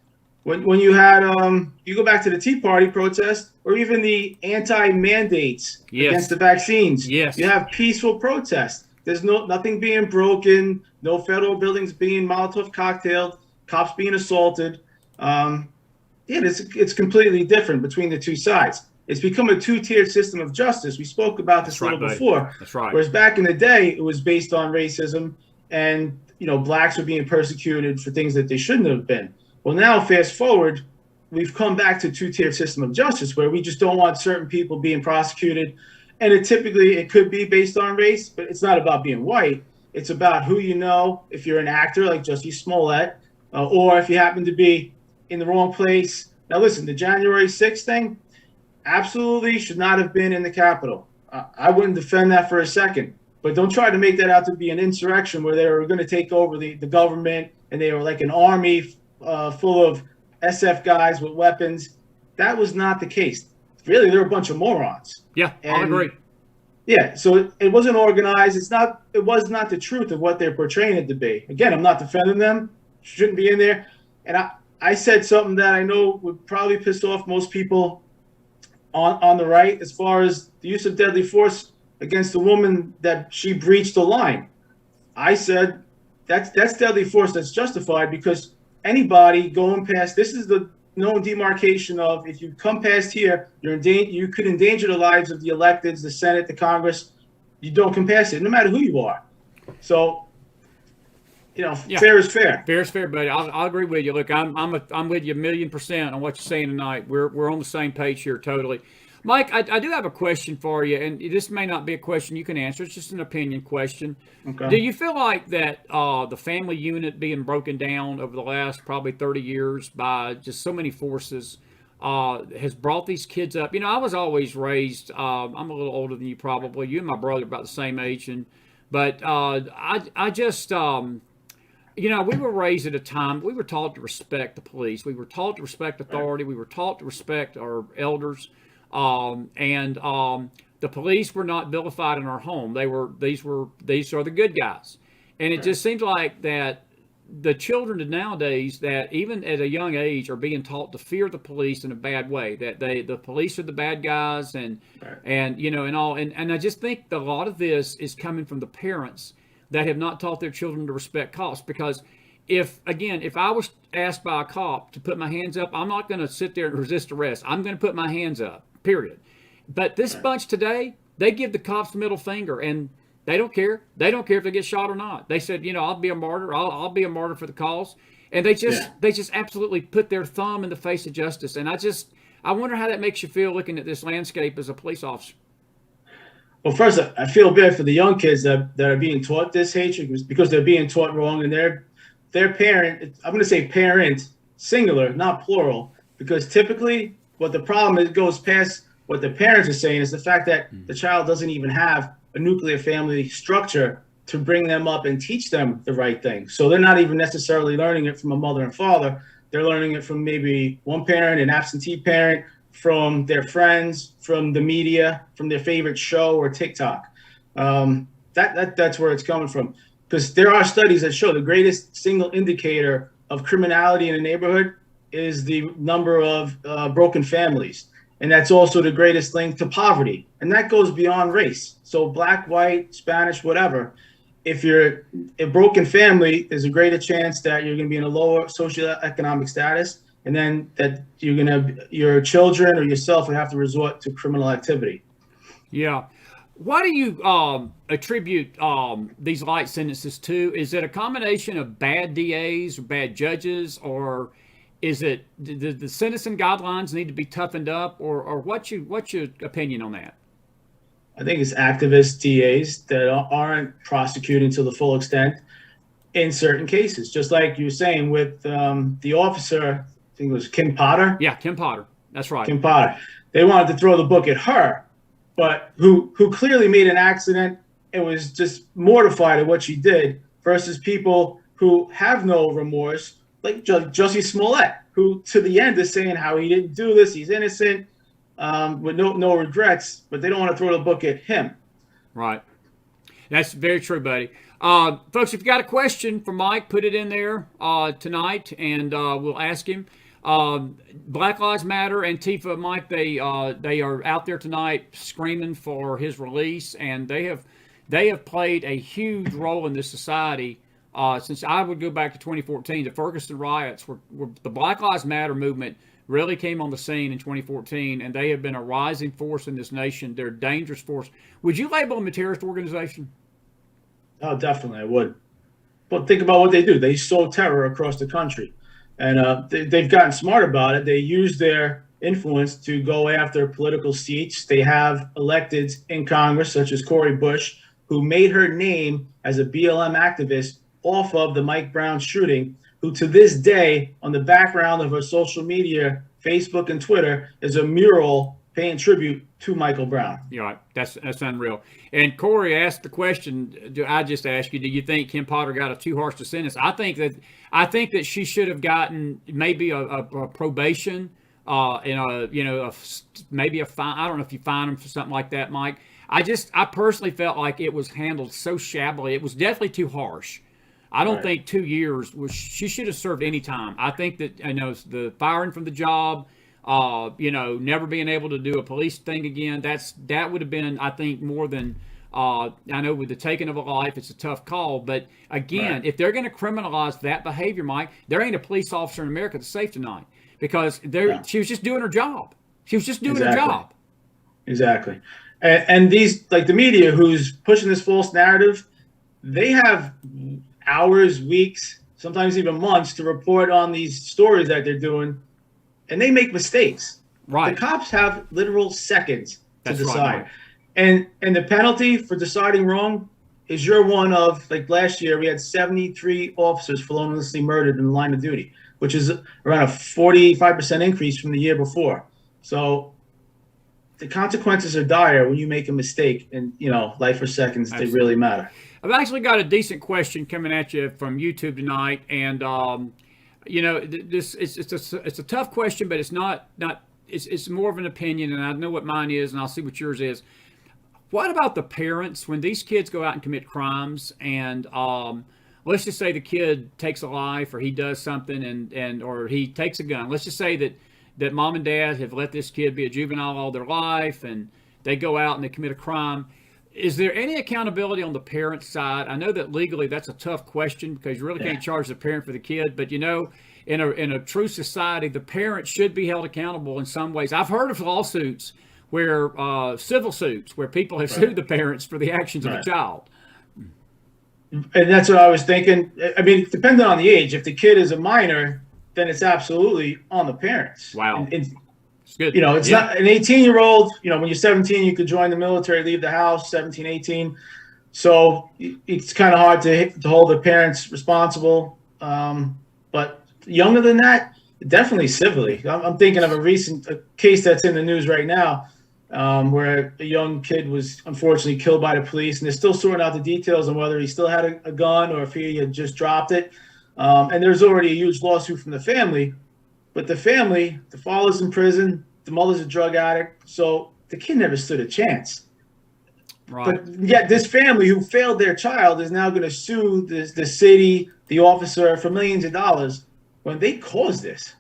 When you had you go back to the Tea Party protest, or even the anti-mandates against the vaccines. You have peaceful protests. There's nothing being broken, no federal buildings being Molotov cocktailed, cops being assaulted. It's completely different between the two sides. It's become a 2-tiered system of justice. We spoke about this before. That's right. Whereas back in the day, it was based on racism, and blacks were being persecuted for things that they shouldn't have been. Well, now fast forward, we've come back to a 2-tiered system of justice where we just don't want certain people being prosecuted. And it could be based on race, but it's not about being white. It's about who if you're an actor like Jussie Smollett, or if you happen to be in the wrong place. Now, listen, the January 6th thing, absolutely should not have been in the Capitol. I wouldn't defend that for a second. But don't try to make that out to be an insurrection where they were going to take over the government and they were like an army full of SF guys with weapons. That was not the case. Really, they're a bunch of morons. Yeah, I agree. Yeah, so it wasn't organized. It was not the truth of what they're portraying it to be. Again, I'm not defending them. Shouldn't be in there. And I said something that I know would probably piss off most people on the right as far as the use of deadly force against a woman that she breached the line. I said that's deadly force that's justified because anybody going past, this is the known demarcation of, if you come past here, you could endanger the lives of the electeds, the Senate, the Congress. You don't come past it, no matter who you are. So, fair is fair. Fair is fair, buddy. I'll agree with you. Look, I'm with you 1,000,000% on what you're saying tonight. We're on the same page here, totally. Mike, I do have a question for you, and this may not be a question you can answer. It's just an opinion question. Okay. Do you feel like that the family unit being broken down over the last probably 30 years by just so many forces has brought these kids up? I was always raised, I'm a little older than you probably. You and my brother are about the same age. But I just, we were raised at a time, we were taught to respect the police. We were taught to respect authority. We were taught to respect our elders. The police were not vilified in our home. These are the good guys. And it just seems like that the children of nowadays, that even at a young age, are being taught to fear the police in a bad way, that the police are the bad guys and all. And I just think that a lot of this is coming from the parents that have not taught their children to respect cops. Because if I was asked by a cop to put my hands up, I'm not going to sit there and resist arrest. I'm going to put my hands up. Period. But this bunch today, they give the cops the middle finger, and they don't care. They don't care if they get shot or not. They said, I'll be a martyr. I'll be a martyr for the cause. And they just absolutely put their thumb in the face of justice. And I wonder how that makes you feel looking at this landscape as a police officer. Well, first, I feel bad for the young kids that are being taught this hatred because they're being taught wrong, and their parent, I'm going to say parent, singular, not plural, because typically what the problem is goes past what the parents are saying is the fact that the child doesn't even have a nuclear family structure to bring them up and teach them the right thing. So they're not even necessarily learning it from a mother and father. They're learning it from maybe one parent, an absentee parent, from their friends, from the media, from their favorite show or TikTok. That's where it's coming from. Because there are studies that show the greatest single indicator of criminality in a neighborhood is the number of broken families. And that's also the greatest link to poverty. And that goes beyond race. So black, white, Spanish, whatever. If you're a broken family, there's a greater chance that you're going to be in a lower socioeconomic status. And then that your children or yourself would have to resort to criminal activity. Yeah. Why do you attribute these light sentences to? Is it a combination of bad DAs or bad judges, or is it the sentencing guidelines need to be toughened up, or what's your opinion on that? I think it's activist DAs that aren't prosecuting to the full extent in certain cases. Just like you were saying with the officer, I think it was Kim Potter. Yeah, Kim Potter. That's right. Kim Potter. They wanted to throw the book at her, but who clearly made an accident and was just mortified at what she did, versus people who have no remorse, like Jussie Smollett, who to the end is saying how he didn't do this, he's innocent, with no regrets, but they don't want to throw the book at him. Right. That's very true, buddy. Folks, if you got a question for Mike, put it in there tonight, and we'll ask him. Black Lives Matter, Antifa, Mike, they are out there tonight screaming for his release, and they have played a huge role in this society since I would go back to 2014. The Ferguson riots were the Black Lives Matter movement really came on the scene in 2014, and they have been a rising force in this nation. They're a dangerous force. Would you label them a terrorist organization? Oh, definitely, I would. But think about what they do. They sow terror across the country. And they've gotten smart about it. They use their influence to go after political seats. They have electeds in Congress, such as Cori Bush, who made her name as a BLM activist off of the Mike Brown shooting, who to this day, on the background of her social media, Facebook and Twitter, is a mural paying tribute to Michael Brown. You're right. That's unreal. And Corey asked the question. I just asked you: do you think Kim Potter got a too harsh a sentence? I think that she should have gotten maybe a probation, maybe a fine. I don't know if you fine him for something like that, Mike. I personally felt like it was handled so shabbily. It was definitely too harsh. I don't think 2 years was. She should have served any time. I think that the firing from the job. Never being able to do a police thing again. That would have been, I think, more than. I know with the taking of a life, it's a tough call. But again, if they're going to criminalize that behavior, Mike, there ain't a police officer in America that's safe tonight because she was just doing her job. She was just doing her job. Exactly. And these, like the media, who's pushing this false narrative, they have hours, weeks, sometimes even months to report on these stories that they're doing. And they make mistakes. Right. The cops have literal seconds to decide. Right. And the penalty for deciding wrong is you're one of, like last year, we had 73 officers feloniously murdered in the line of duty, which is around a 45% increase from the year before. So the consequences are dire when you make a mistake, and life or seconds, they really matter. I've actually got a decent question coming at you from YouTube tonight, and this it's a tough question, but it's not it's more of an opinion, and I know what mine is, and I'll see what yours is. What about the parents when these kids go out and commit crimes, and let's just say the kid takes a life, or he does something, or he takes a gun. Let's just say that mom and dad have let this kid be a juvenile all their life, and they go out and they commit a crime. Is there any accountability on the parent side? I know that legally that's a tough question because you really can't charge the parent for the kid. But, in a true society, the parent should be held accountable in some ways. I've heard of lawsuits where civil suits where people have sued the parents for the actions of the child. And that's what I was thinking. I mean, depending on the age, if the kid is a minor, then it's absolutely on the parents. Wow. It's good. It's not an 18-year-old, when you're 17, you could join the military, leave the house, 17, 18. So it's kind of hard to hold the parents responsible. But younger than that, definitely civilly. I'm thinking of a case that's in the news right now where a young kid was unfortunately killed by the police, and they're still sorting out the details on whether he still had a gun or if he had just dropped it. And there's already a huge lawsuit from the family. But the father's in prison, the mother's a drug addict, so the kid never stood a chance. Right. But yet this family who failed their child is now going to sue the city, the officer, for millions of dollars when they caused this.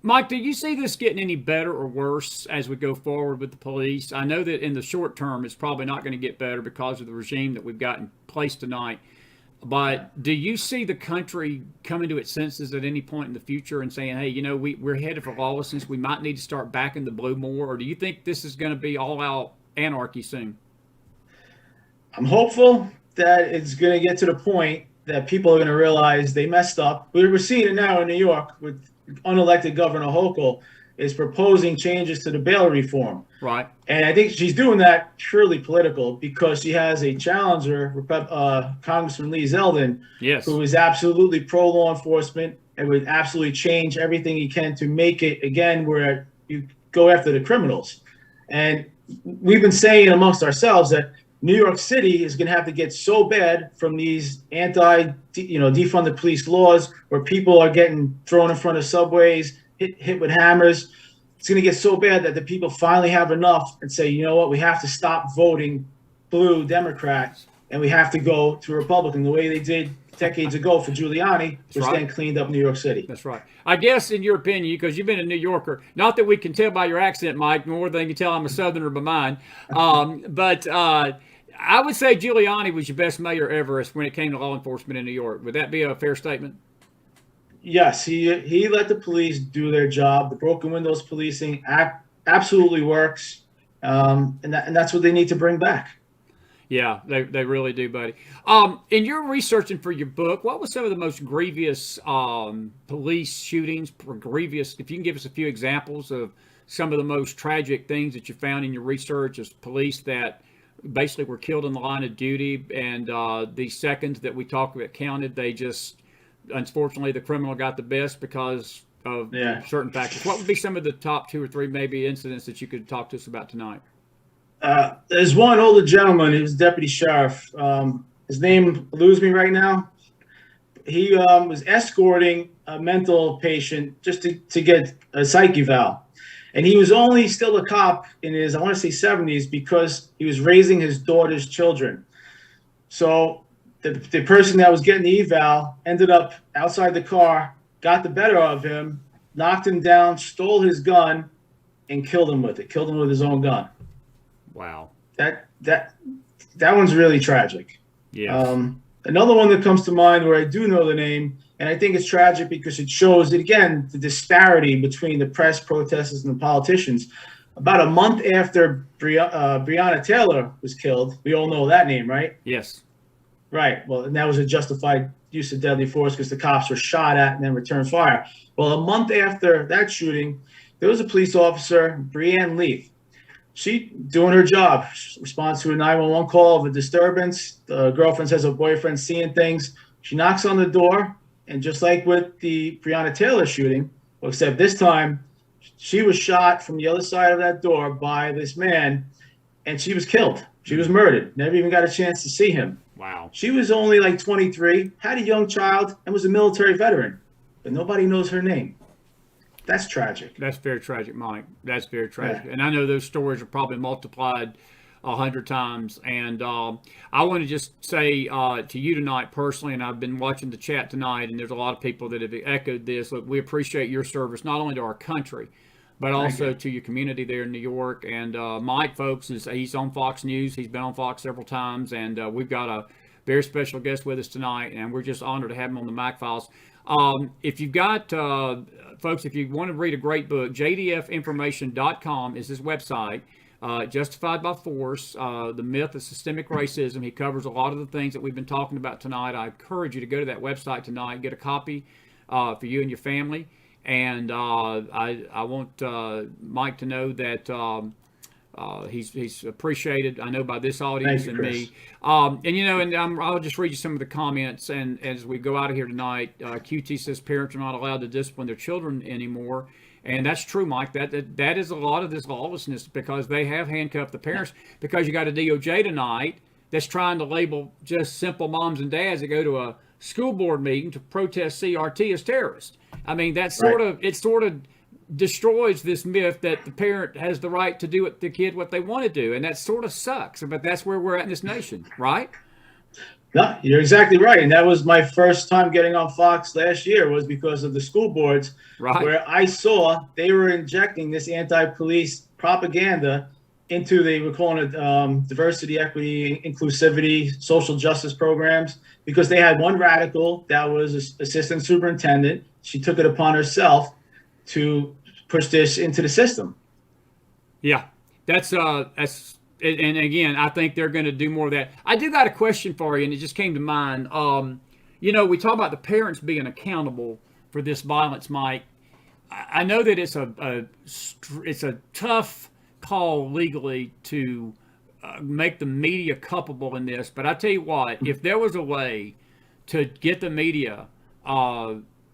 Mike, do you see this getting any better or worse as we go forward with the police? I know that in the short term, it's probably not going to get better because of the regime that we've got in place tonight. But do you see the country coming to its senses at any point in the future and saying, hey, we're headed for lawlessness. We might need to start backing the blue more. Or do you think this is going to be all out anarchy soon? I'm hopeful that it's going to get to the point that people are going to realize they messed up. We're seeing it now in New York with unelected Governor Hochul is proposing changes to the bail reform. Right. And I think she's doing that purely political because she has a challenger, Congressman Lee Zeldin, who is absolutely pro-law enforcement and would absolutely change everything he can to make it, again, where you go after the criminals. And we've been saying amongst ourselves that New York City is going to have to get so bad from these defund the police laws where people are getting thrown in front of subways, hit with hammers. It's going to get so bad that the people finally have enough and say, you know what, we have to stop voting blue Democrat and we have to go to Republican the way they did decades ago for Giuliani, which then cleaned up New York City. That's right. I guess in your opinion, because you've been a New Yorker, not that we can tell by your accent, Mike, more than you can tell I'm a Southerner by mine, but I would say Giuliani was your best mayor ever when it came to law enforcement in New York. Would that be a fair statement? Yes, he let the police do their job. The broken windows policing absolutely works, and that's what they need to bring back. Yeah, they really do, buddy. In your researching for your book, what was some of the most grievous police shootings? Grievous, if you can give us a few examples of some of the most tragic things that you found in your research as police that basically were killed in the line of duty, and the seconds that we talked about counted, they just, unfortunately, the criminal got the best because of Yeah. certain factors. What would be some of the top 2 or 3 maybe incidents that you could talk to us about tonight? There's one older gentleman. He was deputy sheriff. His name eludes me right now. He was escorting a mental patient just to get a psych eval. And he was only still a cop in his, I want to say 70s, because he was raising his daughter's children. So the person that was getting the eval ended up outside the car, got the better of him, knocked him down, stole his gun, and killed him with it. Killed him with his own gun. Wow. That one's really tragic. Yeah. Another one that comes to mind where I do know the name, and I think it's tragic because it shows, again, the disparity between the press, protesters, and the politicians. About a month after Breonna Taylor was killed, we all know that name, right? Yes. Right. Well, and that was a justified use of deadly force because the cops were shot at and then returned fire. Well, a month after that shooting, there was a police officer, Breanne Leaf. She doing her job, responds to a 911 call of a disturbance. The girlfriend says her boyfriend's seeing things. She knocks on the door, and just like with the Breonna Taylor shooting, well, except this time, she was shot from the other side of that door by this man, and she was killed. She was murdered. Never even got a chance to see him. Wow. She was only like 23, had a young child, and was a military veteran, but nobody knows her name. That's tragic. That's very tragic, Mike. That's very tragic. Yeah. And I know those stories are probably multiplied 100 times. And I want to just say to you tonight personally, and I've been watching the chat tonight, and there's a lot of people that have echoed this. Look, we appreciate your service, not only to our country, but also to your community there in New York. And Mike, folks, he's on Fox News. He's been on Fox several times, and we've got a very special guest with us tonight, and we're just honored to have him on the McFiles. If you've got, folks, if you want to read a great book, jdfinformation.com is his website. Justified by Force, the myth of systemic racism. He covers a lot of the things that we've been talking about tonight. I encourage you to go to that website tonight, get a copy for you and your family. And I want Mike to know that he's appreciated, I know, by this audience and me. And I'll just read you some of the comments. And as we go out of here tonight, QT says parents are not allowed to discipline their children anymore. And that's true, Mike. That is a lot of this lawlessness because they have handcuffed the parents. Because you got a DOJ tonight that's trying to label just simple moms and dads that go to a school board meeting to protest CRT as terrorists. I mean, that sort of destroys this myth that the parent has the right to do with the kid what they want to do, and that sort of sucks. But that's where we're at in this nation, right? No, you're exactly right. And that was my first time getting on Fox last year was because of the school boards, where I saw they were injecting this anti-police propaganda into, they were calling it diversity, equity, inclusivity, social justice programs, because they had one radical that was assistant superintendent. She took it upon herself to push this into the system. Yeah, that's and again, I think they're going to do more of that. I do got a question for you, and it just came to mind. We talk about the parents being accountable for this violence, Mike. I know that it's a tough call legally to make the media culpable in this, but I tell you what, if there was a way to get the media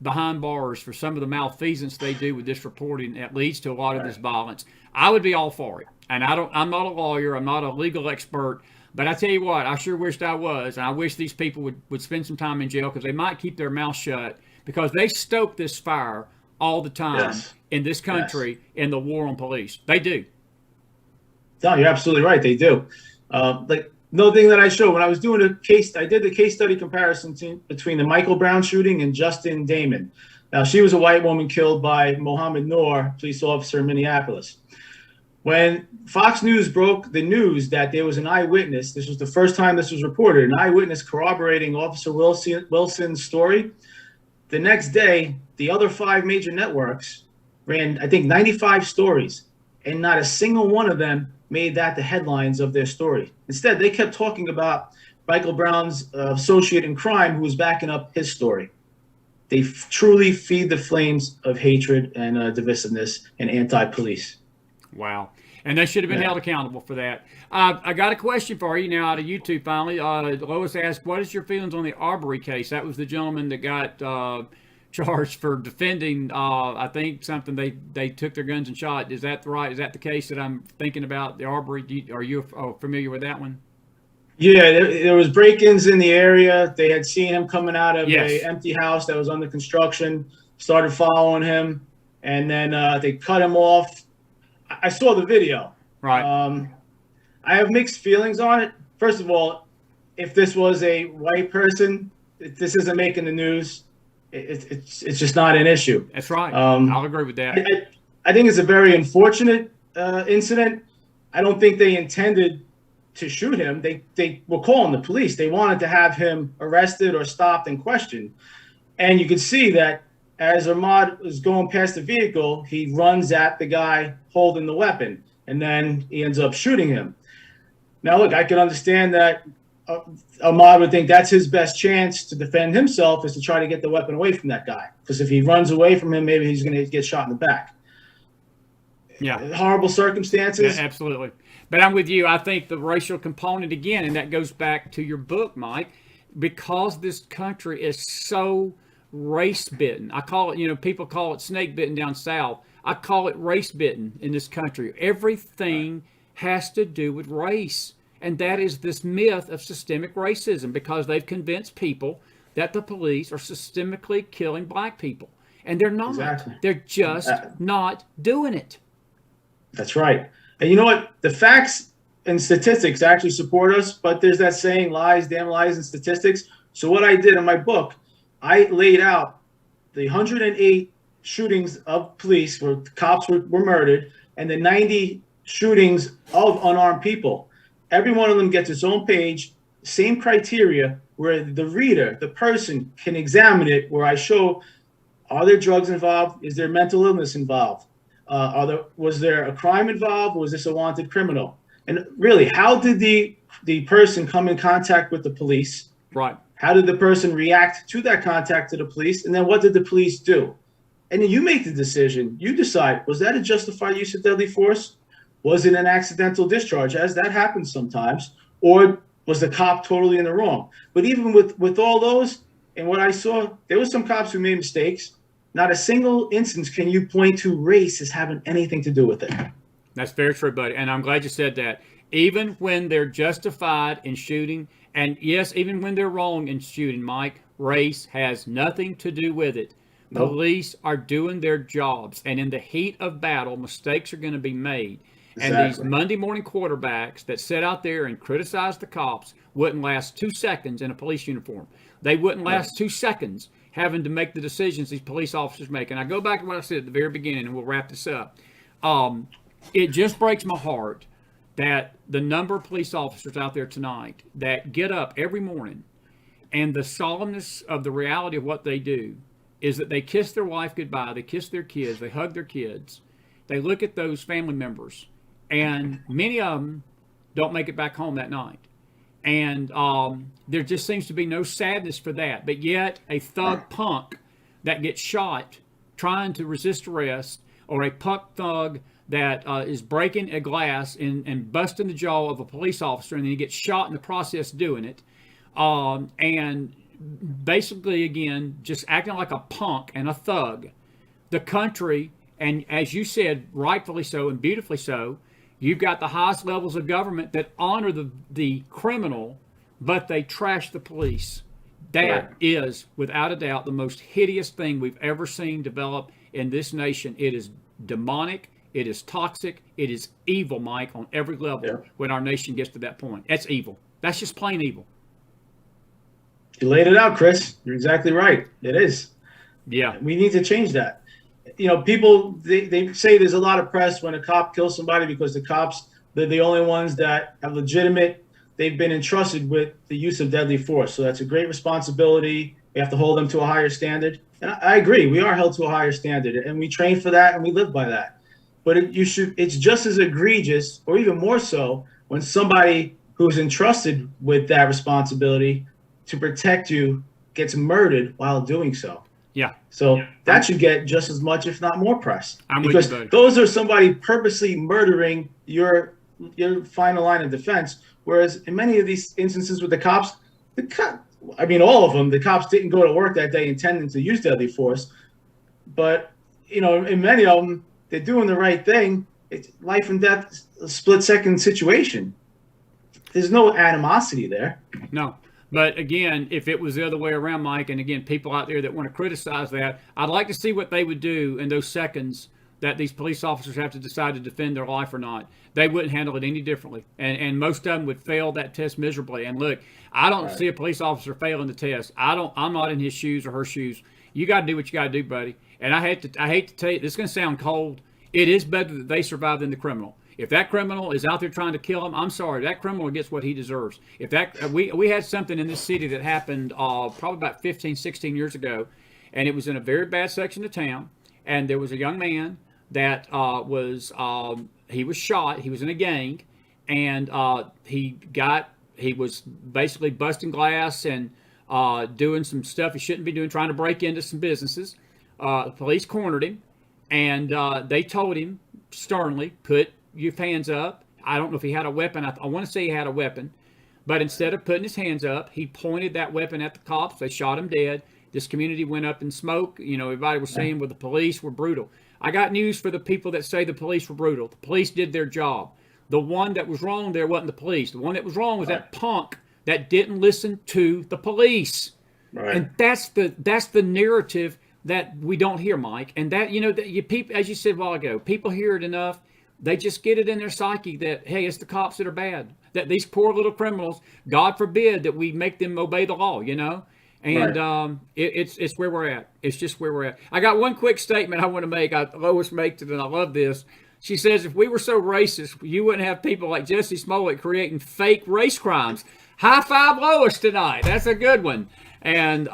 behind bars for some of the malfeasance they do with this reporting that leads to a lot of this violence, I would be all for it. And I'm not a lawyer, I'm not a legal expert, but I tell you what, I sure wished I was, and I wish these people would spend some time in jail because they might keep their mouth shut because they stoke this fire all the time in this country in the war on police. They do. No, you're absolutely right. They do. Another thing that I showed when I was doing I did the case study comparison between the Michael Brown shooting and Justin Damon. Now, she was a white woman killed by Mohammed Noor, police officer in Minneapolis. When Fox News broke the news that there was an eyewitness, this was the first time this was reported, an eyewitness corroborating Officer Wilson's story. The next day, the other 5 major networks ran, I think, 95 stories, and not a single one of them made that the headlines of their story. Instead, they kept talking about Michael Brown's associate in crime who was backing up his story. They truly feed the flames of hatred and divisiveness and anti-police. Wow. And they should have been held accountable for that. I got a question for you now out of YouTube finally. Lois asked, what is your feelings on the Arbery case? That was the gentleman that got charged for defending. I think something they took their guns and shot. Is that right? Is that the case that I'm thinking about? The Arbery. Are you familiar with that one? Yeah, there was break-ins in the area. They had seen him coming out of Yes. a empty house that was under construction, started following him, and then they cut him off. I saw the video. Right. I have mixed feelings on it. First of all, if this was a white person, this isn't making the news. It's just not an issue. That's right. I'll agree with that. I think it's a very unfortunate incident. I don't think they intended to shoot him. They were calling the police. They wanted to have him arrested or stopped and questioned. And you could see that as Ahmaud was going past the vehicle, he runs at the guy holding the weapon, and then he ends up shooting him. Now, look, I can understand that Ahmaud would think that's his best chance to defend himself is to try to get the weapon away from that guy. Because if he runs away from him, maybe he's going to get shot in the back. Yeah. Horrible circumstances. Yeah, absolutely. But I'm with you. I think the racial component again, and that goes back to your book, Mike, because this country is so race bitten. I call it, people call it snake bitten down south. I call it race bitten in this country. Everything has to do with race. And that is this myth of systemic racism, because they've convinced people that the police are systemically killing black people. And they're not. Exactly. They're just not doing it. That's right. And you know what? The facts and statistics actually support us, but there's that saying, lies, damn lies, and statistics. So what I did in my book, I laid out the 108 shootings of police where cops were murdered, and the 90 shootings of unarmed people. Every one of them gets its own page, same criteria, where the reader, the person, can examine it, where I show, are there drugs involved? Is there mental illness involved? Was there a crime involved? Or was this a wanted criminal? And really, how did the person come in contact with the police? Right. How did the person react to that contact to the police? And then what did the police do? And then you make the decision. You decide, was that a justified use of deadly force? Was it an accidental discharge, as that happens sometimes? Or was the cop totally in the wrong? But even with all those, and what I saw, there were some cops who made mistakes. Not a single instance can you point to race as having anything to do with it. That's very true, buddy. And I'm glad you said that. Even when they're justified in shooting, and yes, even when they're wrong in shooting, Mike, race has nothing to do with it. Nope. Police are doing their jobs, and in the heat of battle, mistakes are going to be made. Exactly. And these Monday morning quarterbacks that sit out there and criticize the cops wouldn't last 2 seconds in a police uniform. They wouldn't last 2 seconds having to make the decisions these police officers make. And I go back to what I said at the very beginning, and we'll wrap this up. It just breaks my heart that the number of police officers out there tonight that get up every morning, and the solemnness of the reality of what they do is that they kiss their wife goodbye, they kiss their kids, they hug their kids, they look at those family members, and many of them don't make it back home that night. And there just seems to be no sadness for that. But yet a thug punk that gets shot trying to resist arrest, or a punk thug that is breaking a glass and busting the jaw of a police officer, and then he gets shot in the process doing it, and basically, again, just acting like a punk and a thug. The country, and as you said, rightfully so and beautifully so, you've got the highest levels of government that honor the criminal, but they trash the police. That is, without a doubt, the most hideous thing we've ever seen develop in this nation. It is demonic. It is toxic. It is evil, Mike, on every level when our nation gets to that point. That's evil. That's just plain evil. You laid it out, Chris. You're exactly right. It is. Yeah. We need to change that. People, they say there's a lot of press when a cop kills somebody because the cops, they're the only ones that have they've been entrusted with the use of deadly force. So that's a great responsibility. We have to hold them to a higher standard. And I agree. We are held to a higher standard, and we train for that, and we live by that. But it's just as egregious, or even more so, when somebody who's entrusted with that responsibility to protect you gets murdered while doing so. Yeah. So that should get just as much, if not more, press. I'm because with you, buddy. Those are somebody purposely murdering your final line of defense. Whereas in many of these instances with the cops, I mean, all of them. The cops didn't go to work that day intending to use deadly force, but in many of them, they're doing the right thing. It's life and death, split-second situation. There's no animosity there. No. But again, if it was the other way around, Mike, and again, people out there that want to criticize that, I'd like to see what they would do in those seconds that these police officers have to decide to defend their life or not. They wouldn't handle it any differently. And most of them would fail that test miserably. And look, I don't see a police officer failing the test. I'm not in his shoes or her shoes. You got to do what you got to do, buddy. And I hate to tell you, this is going to sound cold. It is better that they survive than the criminal. If that criminal is out there trying to kill him, I'm sorry, that criminal gets what he deserves. If that we had something in this city that happened probably about 15, 16 years ago, and it was in a very bad section of town, and there was a young man that he was shot. He was in a gang, and he was basically busting glass and doing some stuff he shouldn't be doing, trying to break into some businesses. The police cornered him, and they told him sternly, put your hands up. I don't know if he had a weapon. I want to say he had a weapon. But instead of putting his hands up, he pointed that weapon at the cops. They shot him dead. This community went up in smoke. Everybody was saying, well, the police were brutal. I got news for the people that say the police were brutal. The police did their job. The one that was wrong there wasn't the police. The one that was wrong was that punk that didn't listen to the police. Right. And that's the narrative that we don't hear, Mike. And that, people, as you said a while ago, people hear it enough. They just get it in their psyche that, hey, it's the cops that are bad. That these poor little criminals, God forbid that we make them obey the law, And right. It's where we're at. It's just where we're at. I got one quick statement I want to make. Lois makes it, and I love this. She says, if we were so racist, you wouldn't have people like Jussie Smollett creating fake race crimes. High five Lois tonight. That's a good one. And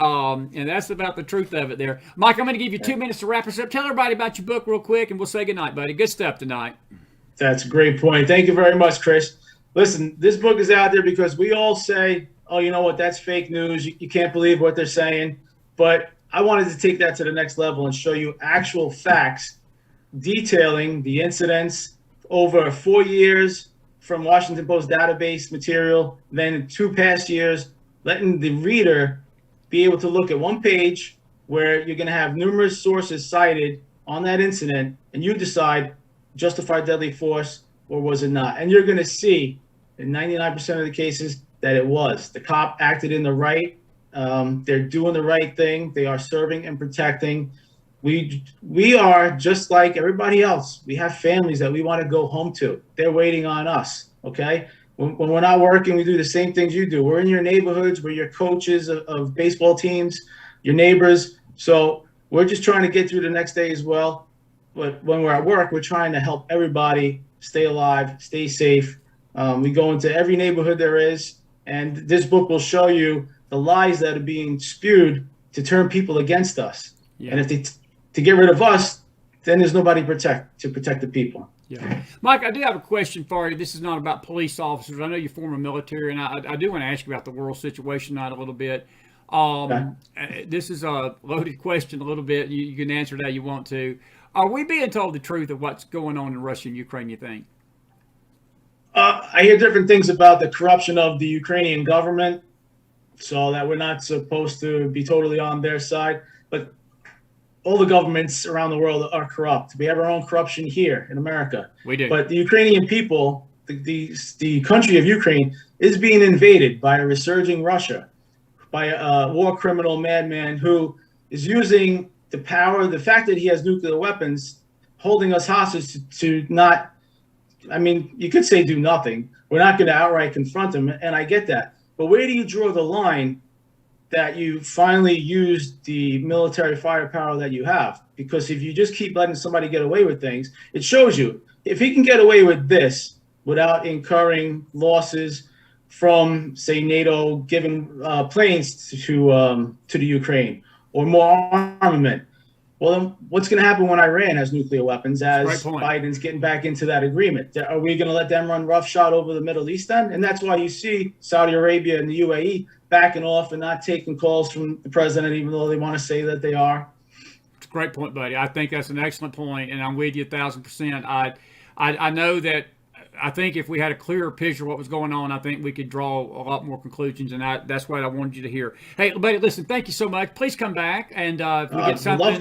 that's about the truth of it there. Mike, I'm going to give you 2 minutes to wrap us up. Tell everybody about your book real quick, and we'll say goodnight, buddy. Good stuff tonight. That's a great point. Thank you very much, Chris. Listen, this book is out there because we all say, oh, you know what, that's fake news. You can't believe what they're saying. But I wanted to take that to the next level and show you actual facts detailing the incidents over 4 years from Washington Post database material, then 2 past years, letting the reader be able to look at one page where you're going to have numerous sources cited on that incident, and you decide justified deadly force or was it not. And you're going to see in 99% of the cases that it was. The cop acted in the right. They're doing the right thing. They are serving and protecting. We are just like everybody else. We have families that we want to go home to. They're waiting on us, okay? When we're not working, we do the same things you do. We're in your neighborhoods. We're your coaches of baseball teams, your neighbors. So we're just trying to get through the next day as well. But when we're at work, we're trying to help everybody stay alive, stay safe. We go into every neighborhood there is. And this book will show you the lies that are being spewed to turn people against us. Yeah. And if to get rid of us, then there's nobody to protect the people. Yeah. Mike, I do have a question for you. This is not about police officers. I know you're former military, and I do want to ask you about the world situation tonight a little bit. This is a loaded question a little bit. You can answer it how you want to. Are we being told the truth of what's going on in Russia and Ukraine, you think? I hear different things about the corruption of the Ukrainian government, so that we're not supposed to be totally on their side. But all the governments around the world are corrupt. We have our own corruption here in America. We do. But the Ukrainian people, the country of Ukraine, is being invaded by a resurging Russia, by a war criminal madman who is using the power, the fact that he has nuclear weapons, holding us hostage to not, I mean, you could say do nothing. We're not going to outright confront him, and I get that. But where do you draw the line that you finally used the military firepower that you have? Because if you just keep letting somebody get away with things, it shows you if he can get away with this without incurring losses from, say, NATO giving planes to the Ukraine or more armament. Well, then what's going to happen when Iran has nuclear weapons as Biden's getting back into that agreement? Are we going to let them run roughshod over the Middle East then? And that's why you see Saudi Arabia and the UAE backing off and not taking calls from the president, even though they want to say that they are. It's a great point, buddy. I think that's an excellent point, and I'm with you 1,000%. I know that I think if we had a clearer picture of what was going on, I think we could draw a lot more conclusions, and that's what I wanted you to hear. Hey, buddy, listen, thank you so much. Please come back, and if we get something,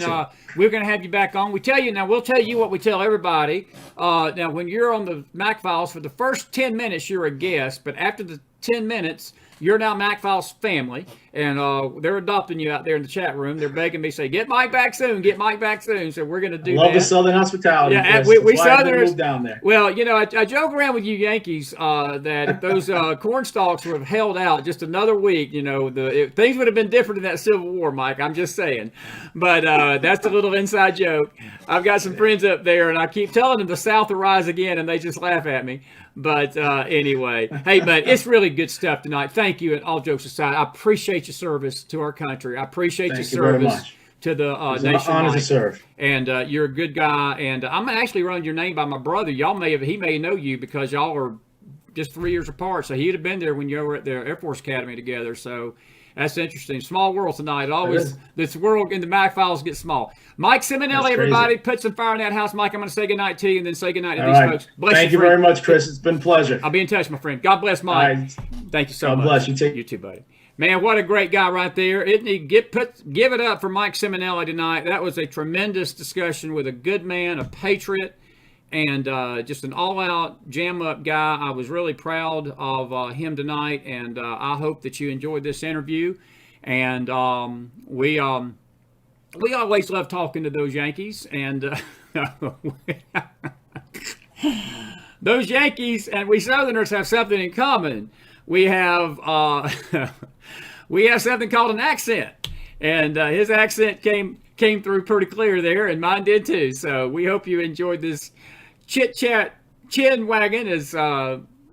we're going to have you back on. We'll tell you what we tell everybody. Now, when you're on the McFiles, for the first 10 minutes, you're a guest, but after the 10 minutes, you're now McFiles family, and they're adopting you out there in the chat room. They're begging me, say, get Mike back soon, get Mike back soon. So we're going to do that. Love the Southern hospitality. Yeah, we Southerners moved down there. Well, I joke around with you Yankees that if those corn stalks would have held out just another week, things would have been different in that Civil War, Mike. I'm just saying. But that's a little inside joke. I've got some friends up there, and I keep telling them the South will rise again, and they just laugh at me. But anyway, hey, but it's really good stuff tonight. Thank you, and all jokes aside, I appreciate your service to our country. I appreciate your service to the nation. It's an honor to serve. And you're a good guy. And I'm actually running your name by my brother. He may know you because y'all are just 3 years apart. So he'd have been there when you were at the Air Force Academy together. So that's interesting. Small world tonight. Always, this world in the McFiles gets small. Mike Simonelli, everybody, put some fire in that house. Mike, I'm going to say goodnight to you and then say goodnight to these folks. Bless Thank you very much, Chris. It's been a pleasure. I'll be in touch, my friend. God bless, Mike. Thank you so much. God bless you too. You too, buddy. Man, what a great guy right there. Isn't he? Give it up for Mike Simonelli tonight. That was a tremendous discussion with a good man, a patriot, and just an all-out, jam-up guy. I was really proud of him tonight, and I hope that you enjoyed this interview. And we always love talking to those Yankees, and those Yankees and we Southerners have something in common. We have something called an accent, and his accent came through pretty clear there, and mine did too. So we hope you enjoyed this chit chat chin wagging, as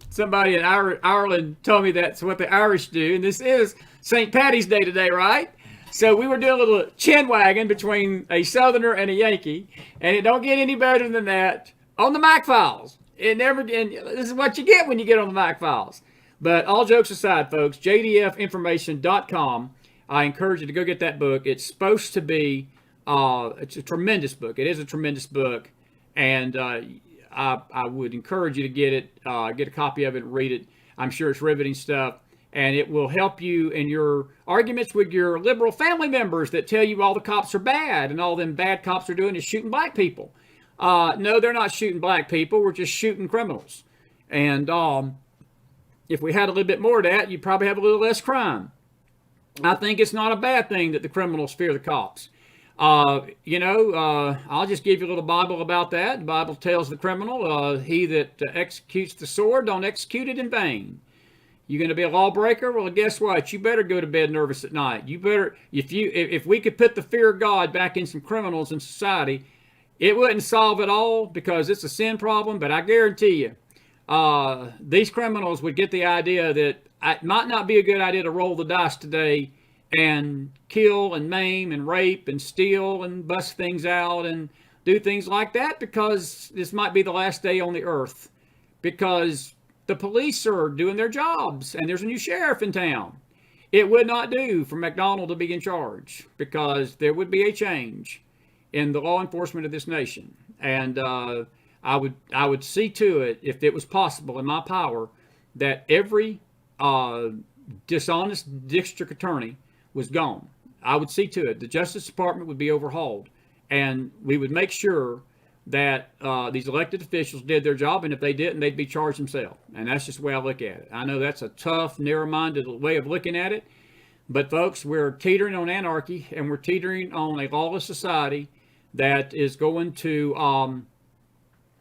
somebody in Ireland told me that's what the Irish do, and this is St. Paddy's Day today, right? So we were doing a little chin wagging between a Southerner and a Yankee, and it don't get any better than that on the McFiles. And this is what you get when you get on the McFiles. But all jokes aside, folks, jdfinformation.com. I encourage you to go get that book. It's supposed to be, it's a tremendous book. It is a tremendous book. And I would encourage you to get it, get a copy of it and read it. I'm sure it's riveting stuff. And it will help you in your arguments with your liberal family members that tell you all the cops are bad and all them bad cops are doing is shooting black people. No, they're not shooting black people. We're just shooting criminals. And if we had a little bit more of that, you'd probably have a little less crime. I think it's not a bad thing that the criminals fear the cops. I'll just give you a little Bible about that. The Bible tells the criminal, he that executes the sword, don't execute it in vain. You're going to be a lawbreaker? Well, guess what? You better go to bed nervous at night. You better, if we could put the fear of God back in some criminals in society, it wouldn't solve it all because it's a sin problem, but I guarantee you, these criminals would get the idea that it might not be a good idea to roll the dice today and kill and maim and rape and steal and bust things out and do things like that because this might be the last day on the earth because the police are doing their jobs and there's a new sheriff in town. It would not do for McDonald to be in charge because there would be a change in the law enforcement of this nation. And I would see to it, if it was possible in my power, that every dishonest district attorney was gone. I would see to it. The Justice Department would be overhauled. And we would make sure that these elected officials did their job, and if they didn't, they'd be charged themselves. And that's just the way I look at it. I know that's a tough, narrow-minded way of looking at it, but folks, we're teetering on anarchy, and we're teetering on a lawless society that is going to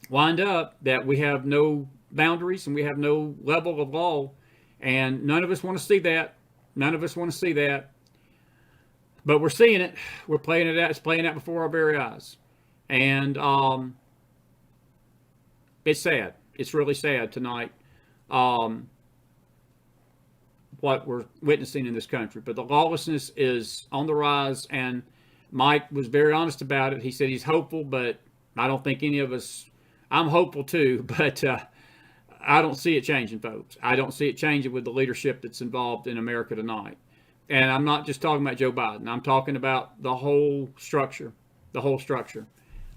wind up that we have no boundaries and we have no level of law, and none of us want to see that. None of us want to see that. But we're seeing it. We're playing it out. It's playing out before our very eyes. And it's sad. It's really sad tonight what we're witnessing in this country. But the lawlessness is on the rise, and Mike was very honest about it. He said he's hopeful, but I don't think any of us, I'm hopeful too, but I don't see it changing, folks. I don't see it changing with the leadership that's involved in America tonight. And I'm not just talking about Joe Biden. I'm talking about the whole structure,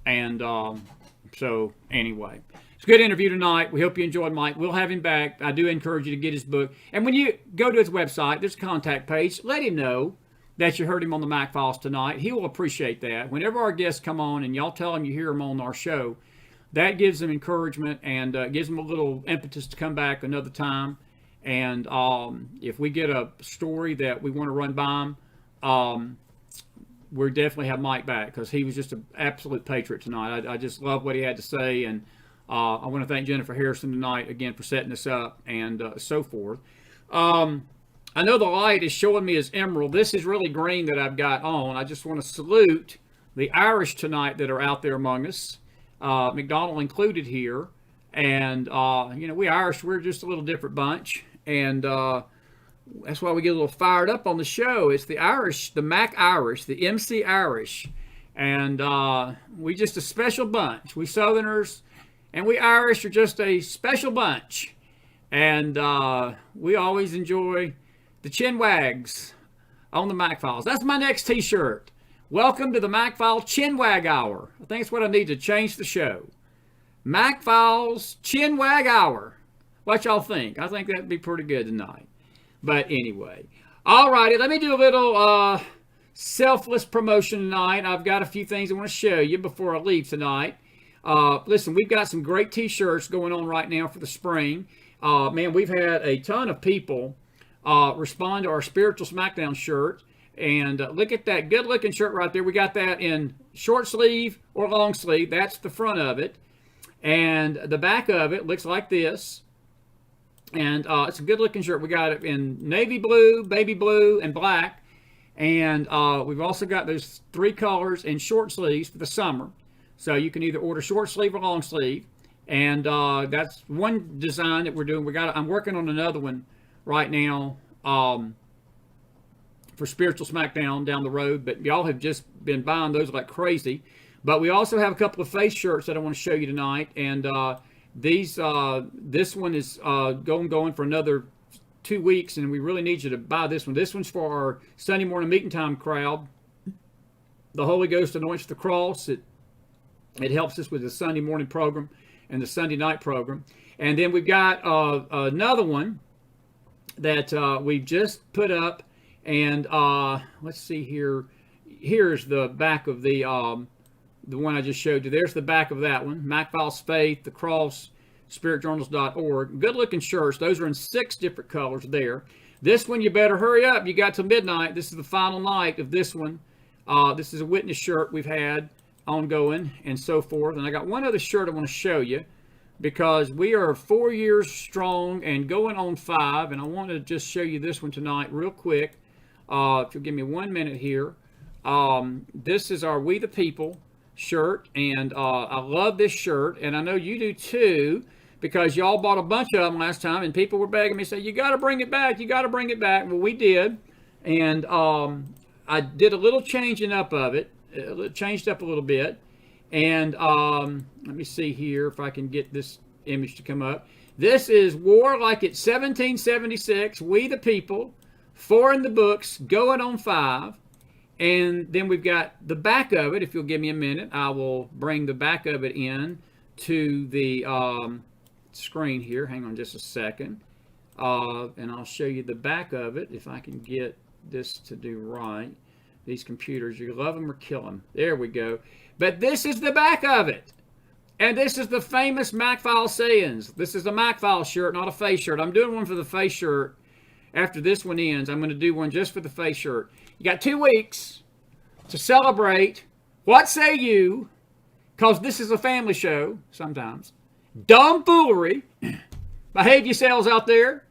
And so anyway, It's a good interview tonight. We hope you enjoyed Mike. We'll have him back. I do encourage you to get his book. And when you go to his website, there's a contact page. Let him know that you heard him on the McFiles tonight. He will appreciate that. Whenever our guests come on and y'all tell him you hear him on our show, that gives them encouragement and gives them a little impetus to come back another time. And if we get a story that we want to run by him, we'll definitely have Mike back because he was just an absolute patriot tonight. I just love what he had to say. And I want to thank Jennifer Harrison tonight again for setting this up and so forth. I know the light is showing me as emerald. This is really green that I've got on. I just want to salute the Irish tonight that are out there among us, McDonald included here. And, we Irish, we're just a little different bunch. And that's why we get a little fired up on the show. It's the Irish, the Mac Irish, the MC Irish. And we just a special bunch. We Southerners and we Irish are just a special bunch. And we always enjoy the chin wags on the McFiles. That's my next t-shirt. Welcome to the McFile Chin Wag Hour. I think it's what I need to change the show. McFiles Chin Wag Hour. What y'all think? I think that'd be pretty good tonight. But anyway. Alrighty, let me do a little selfless promotion tonight. I've got a few things I want to show you before I leave tonight. Listen, we've got some great t-shirts going on right now for the spring. Man, we've had a ton of people respond to our Spiritual Smackdown shirt. And look at that good-looking shirt right there. We got that in short sleeve or long sleeve. That's the front of it. And the back of it looks like this. And it's a good-looking shirt. We got it in navy blue, baby blue, and black. And we've also got those 3 colors in short sleeves for the summer. So you can either order short sleeve or long sleeve. And that's one design that we're doing. I'm working on another one right now for Spiritual Smackdown down the road, but y'all have just been buying those like crazy. But we also have a couple of face shirts that I want to show you tonight, and this one is going for another 2 weeks, and we really need you to buy this one. This one's for our Sunday morning meeting time crowd. The Holy Ghost anoints the cross. It helps us with the Sunday morning program and the Sunday night program. And then we've got another one that we've just put up. And let's see here. Here's the back of the one I just showed you. There's the back of that one. McFiles Faith, the Cross, spiritjournals.org. Good looking shirts. Those are in 6 different colors there. This one, you better hurry up. You got till midnight. This is the final night of this one. This is a witness shirt we've had ongoing and so forth. And I got one other shirt I want to show you, because we are 4 years strong and going on 5. And I want to just show you this one tonight real quick. If you'll give me 1 minute here. This is our We the People shirt. And I love this shirt. And I know you do too, because y'all bought a bunch of them last time. And people were begging me, say, you got to bring it back. You got to bring it back. Well, we did. And I did a little changing up of it. It changed up a little bit. And let me see here if I can get this image to come up. This is War Like It's 1776, We the People, 4 in the books, going on 5. And then we've got the back of it. If you'll give me a minute, I will bring the back of it in to the screen here. Hang on just a second. And I'll show you the back of it if I can get this to do right. These computers, you love them or kill them. There we go. But this is the back of it. And this is the famous McFile sayings. This is a McFile shirt, not a face shirt. I'm doing one for the face shirt. After this one ends, I'm going to do one just for the face shirt. You got 2 weeks to celebrate What Say You, because this is a family show sometimes. Dumb foolery. Behave yourselves out there.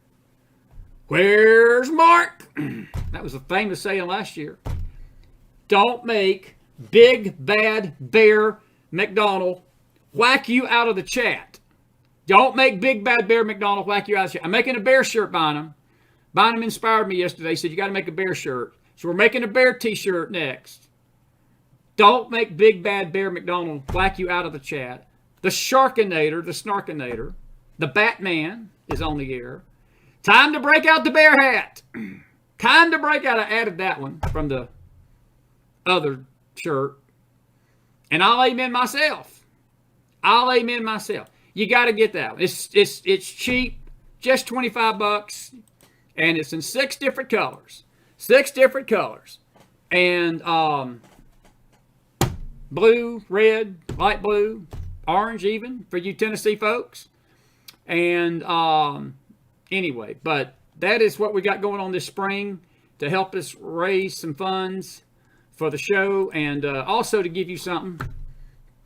Where's Mark? That was a famous saying last year. Don't make Big Bad Bear McDonald whack you out of the chat. Don't make Big Bad Bear McDonald whack you out of the chat. I'm making a bear shirt, Bynum. Bynum inspired me yesterday. He said, you got to make a bear shirt. So we're making a bear t-shirt next. Don't make Big Bad Bear McDonald whack you out of the chat. The Sharkinator, the Snarkinator, the Batman is on the air. Time to break out the bear hat. Time to break out. I added that one from the other shirt. And I'll amen myself. I'll amen myself. You got to get that one. It's cheap, just $25, and it's in 6 different colors. 6 different colors. And blue, red, light blue, orange even for you Tennessee folks. And anyway, but that is what we got going on this spring to help us raise some funds for the show, and also to give you something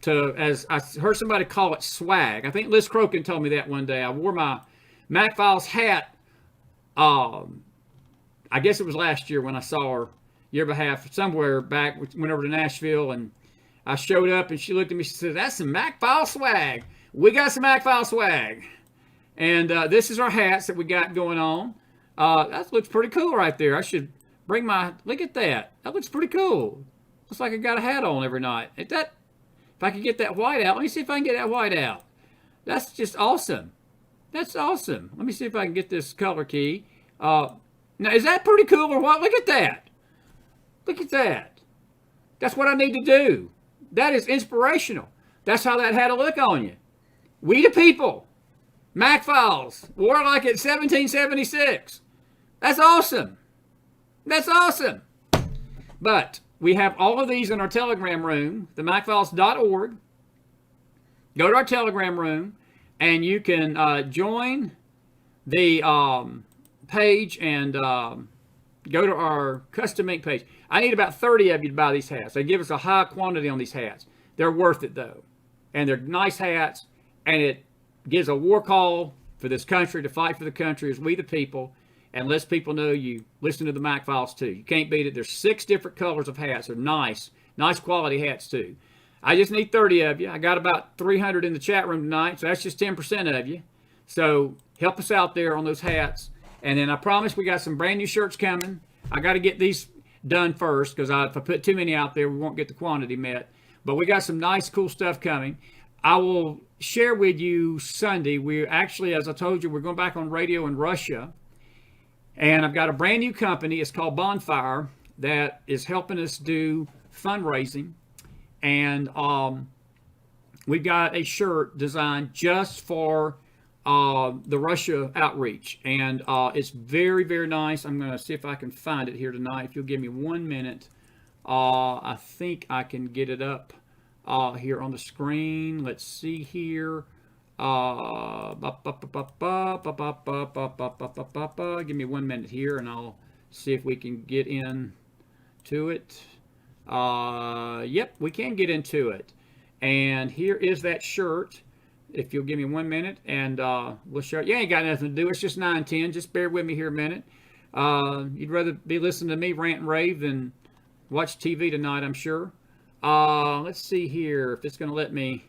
to, as I heard somebody call it, swag. I think Liz Crokin told me that one day. I wore my McFiles hat, I guess it was last year when I saw her, year and a half, somewhere back, went over to Nashville, and I showed up, and she looked at me, she said, that's some McFile swag. We got some McFile swag. And this is our hats that we got going on. That looks pretty cool right there. I should bring my, look at that. That looks pretty cool. Looks like I got a hat on every night. If I could get that white out, let me see if I can get that white out. That's just awesome. That's awesome. Let me see if I can get this color key. Now, is that pretty cool or what? Look at that. Look at that. That's what I need to do. That is inspirational. That's how that had a look on you. We the people. McFiles. Wore like it 1776. That's awesome. That's awesome. But we have all of these in our Telegram room, the McFiles.org. Go to our Telegram room, and you can join the page and go to our custom ink page. I need about 30 of you to buy these hats. They give us a high quantity on these hats. They're worth it, though. And they're nice hats, and it gives a war call for this country, to fight for the country as we the people, and lets people know you listen to the McFiles too. You can't beat it. There's 6 different colors of hats. They're nice quality hats too. I just need 30 of you. I got about 300 in the chat room tonight, so that's just 10% of you. So help us out there on those hats. And then I promise we got some brand new shirts coming. I got to get these done first, because if I put too many out there, we won't get the quantity met. But we got some nice, cool stuff coming. I will share with you Sunday. We actually, as I told you, we're going back on radio in Russia. And I've got a brand new company. It's called Bonfire, that is helping us do fundraising. And we've got a shirt designed just for the Russia outreach. And it's very, very nice. I'm going to see if I can find it here tonight. If you'll give me 1 minute, I think I can get it up here on the screen. Let's see here. Give me 1 minute here, and I'll see if we can get into it. Yep, we can get into it. And here is that shirt. If you'll give me 1 minute, and we'll show you. Ain't got nothing to do. It's just 9:10. Just bear with me here a minute. You'd rather be listening to me rant and rave than watch TV tonight, I'm sure. Let's see here if it's going to let me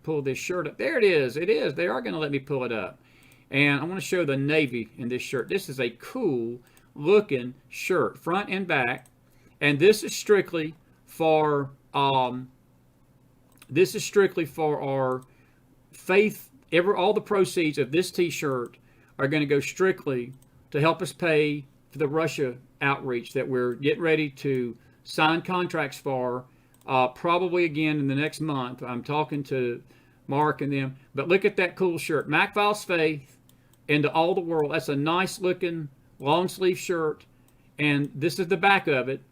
pull this shirt up. There it is. It is. They are going to let me pull it up. And I want to show the navy in this shirt. This is a cool looking shirt, front and back. And this is strictly for our faith. All the proceeds of this t-shirt are going to go strictly to help us pay for the Russia outreach that we're getting ready to sign contracts for, probably again in the next month. I'm talking to Mark and them. But look at that cool shirt. McFiles Faith into all the world. That's a nice looking long sleeve shirt. And this is the back of it.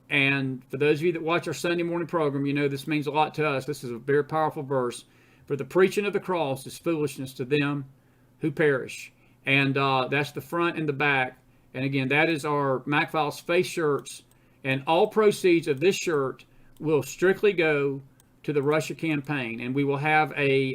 And for those of you that watch our Sunday morning program, you know this means a lot to us. This is a very powerful verse. For the preaching of the cross is foolishness to them who perish. And that's the front and the back. And again, that is our McFiles Faith shirts. And all proceeds of this shirt will strictly go to the Russia campaign. And we will have a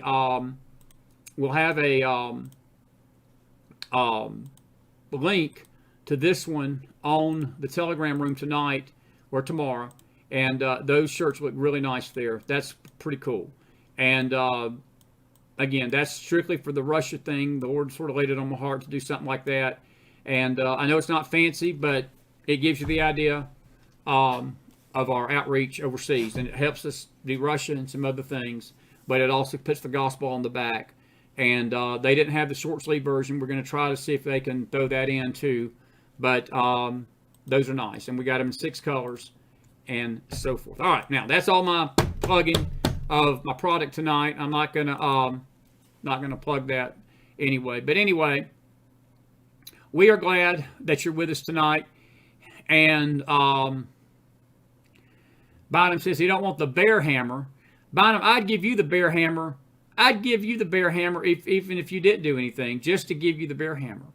link to this one on the Telegram room tonight or tomorrow. And those shirts look really nice there. That's pretty cool. And again, that's strictly for the Russia thing. The Lord sort of laid it on my heart to do something like that. And I know it's not fancy, but it gives you the idea of our outreach overseas. And it helps us do Russia and some other things. But it also puts the gospel on the back. And they didn't have the short sleeve version. We're going to try to see if they can throw that in too. But those are nice. And we got them in 6 colors and so forth. All right, now that's all my plugging. of my product tonight. I'm not gonna plug that anyway. But anyway, we are glad that you're with us tonight. And Bynum says he don't want the bear hammer. Bynum, I'd give you the bear hammer. I'd give you the bear hammer even if you didn't do anything, just to give you the bear hammer.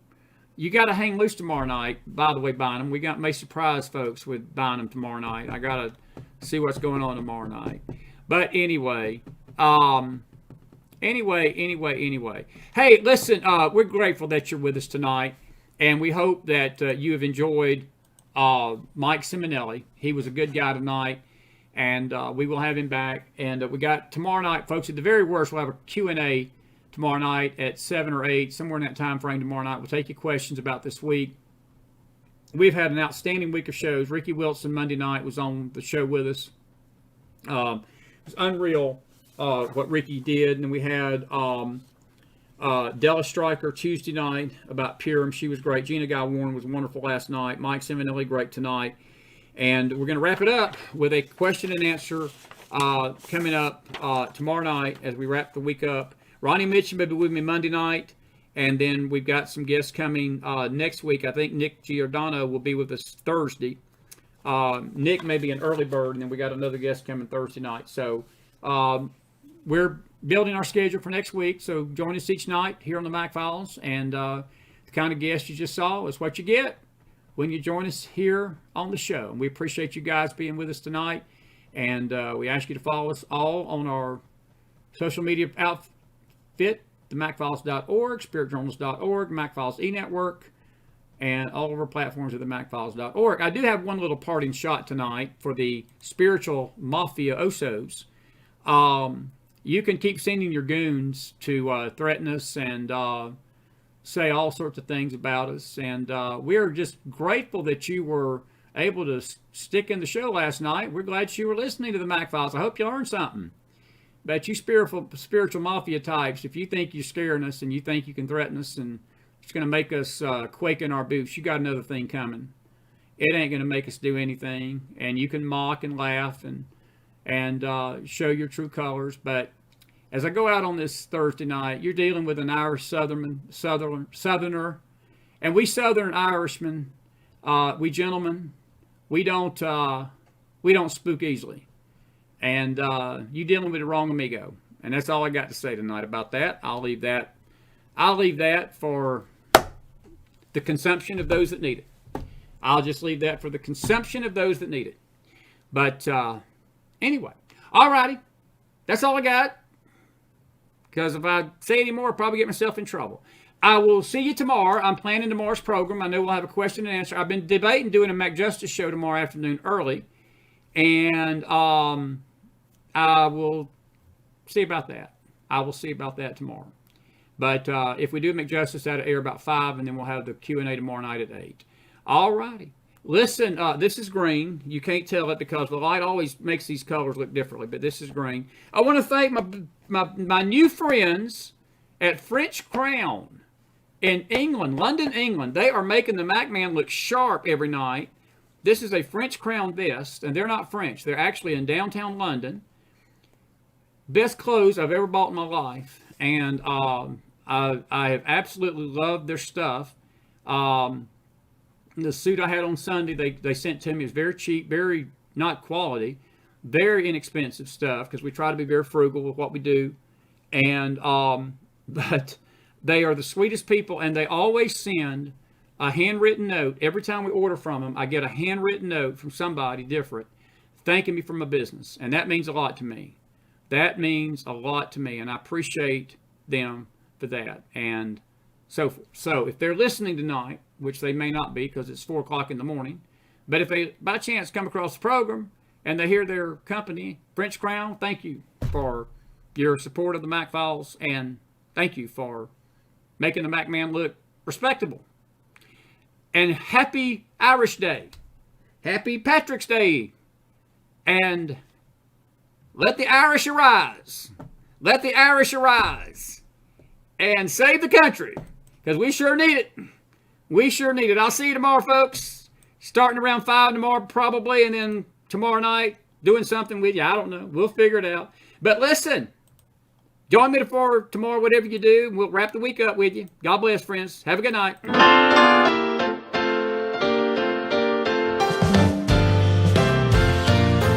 You got to hang loose tomorrow night. By the way, Bynum, we may surprise folks with Bynum tomorrow night. I got to see what's going on tomorrow night. But anyway, anyway. Hey, listen, we're grateful that you're with us tonight, and we hope that you have enjoyed Mike Simonelli. He was a good guy tonight, and we will have him back. And we got tomorrow night, folks, at the very worst, we'll have a Q&A tomorrow night at 7 or 8, somewhere in that time frame tomorrow night. We'll take your questions about this week. We've had an outstanding week of shows. Ricky Wilson Monday night was on the show with us. It was unreal what Ricky did. And we had Della Stryker Tuesday night about Purim. She was great. Gina Guy Warren was wonderful last night. Mike Simonelli, great tonight. And we're going to wrap it up with a question and answer coming up tomorrow night as we wrap the week up. Ronnie Mitchell may be with me Monday night, and then we've got some guests coming next week. I think Nick Giordano will be with us Thursday. Nick may be an early bird, and then we got another guest coming Thursday night. So we're building our schedule for next week. So join us each night here on the McFiles, and the kind of guest you just saw is what you get when you join us here on the show. And we appreciate you guys being with us tonight, and we ask you to follow us all on our social media outfit, the McFiles.org, spiritjournals.org, McFiles eNetwork, and all of our platforms at the McFiles.org. I do have one little parting shot tonight for the spiritual mafia osos. You can keep sending your goons to threaten us and say all sorts of things about us. And we are just grateful that you were able to stick in the show last night. We're glad you were listening to the McFiles. I hope you learned something. But you spiritual mafia types, if you think you're scaring us and you think you can threaten us and it's going to make us quake in our boots, you got another thing coming. It ain't going to make us do anything. And you can mock and laugh and show your true colors. But as I go out on this Thursday night, you're dealing with an Irish Southerner. And we Southern Irishmen, we gentlemen, we don't spook easily. And you dealing with the wrong amigo. And that's all I got to say tonight about that. I'll leave that for the consumption of those that need it. I'll just leave that for the consumption of those that need it. But anyway, all righty. That's all I got. Because if I say any more, I'll probably get myself in trouble. I will see you tomorrow. I'm planning tomorrow's program. I know we'll have a question and answer. I've been debating doing a McJustice show tomorrow afternoon early. And I will see about that. I will see about that tomorrow. But if we do McJustice, that'll air about 5, and then we'll have the Q&A tomorrow night at 8. All righty. Listen, this is green. You can't tell it because the light always makes these colors look differently, but this is green. I want to thank my new friends at French Crown in England, London, England. They are making the MacMan look sharp every night. This is a French Crown vest, and they're not French. They're actually in downtown London. Best clothes I've ever bought in my life, and I have absolutely loved their stuff. The suit I had on Sunday, they sent to me, is very cheap, very not quality, very inexpensive stuff, because we try to be very frugal with what we do. And but they are the sweetest people, and they always send a handwritten note. Every time we order from them, I get a handwritten note from somebody different thanking me for my business, and that means a lot to me. That means a lot to me, and I appreciate them for that, and so forth. So if they're listening tonight, which they may not be because it's 4 o'clock in the morning, but if they by chance come across the program and they hear their company, French Crown, thank you for your support of the McFiles, and thank you for making the MacMan look respectable. And happy Irish Day. Happy Patrick's Day. And let the Irish arise. Let the Irish arise. And save the country. Because we sure need it. We sure need it. I'll see you tomorrow, folks. Starting around 5 tomorrow, probably. And then tomorrow night, doing something with you. I don't know. We'll figure it out. But listen, join me for tomorrow, whatever you do. We'll wrap the week up with you. God bless, friends. Have a good night.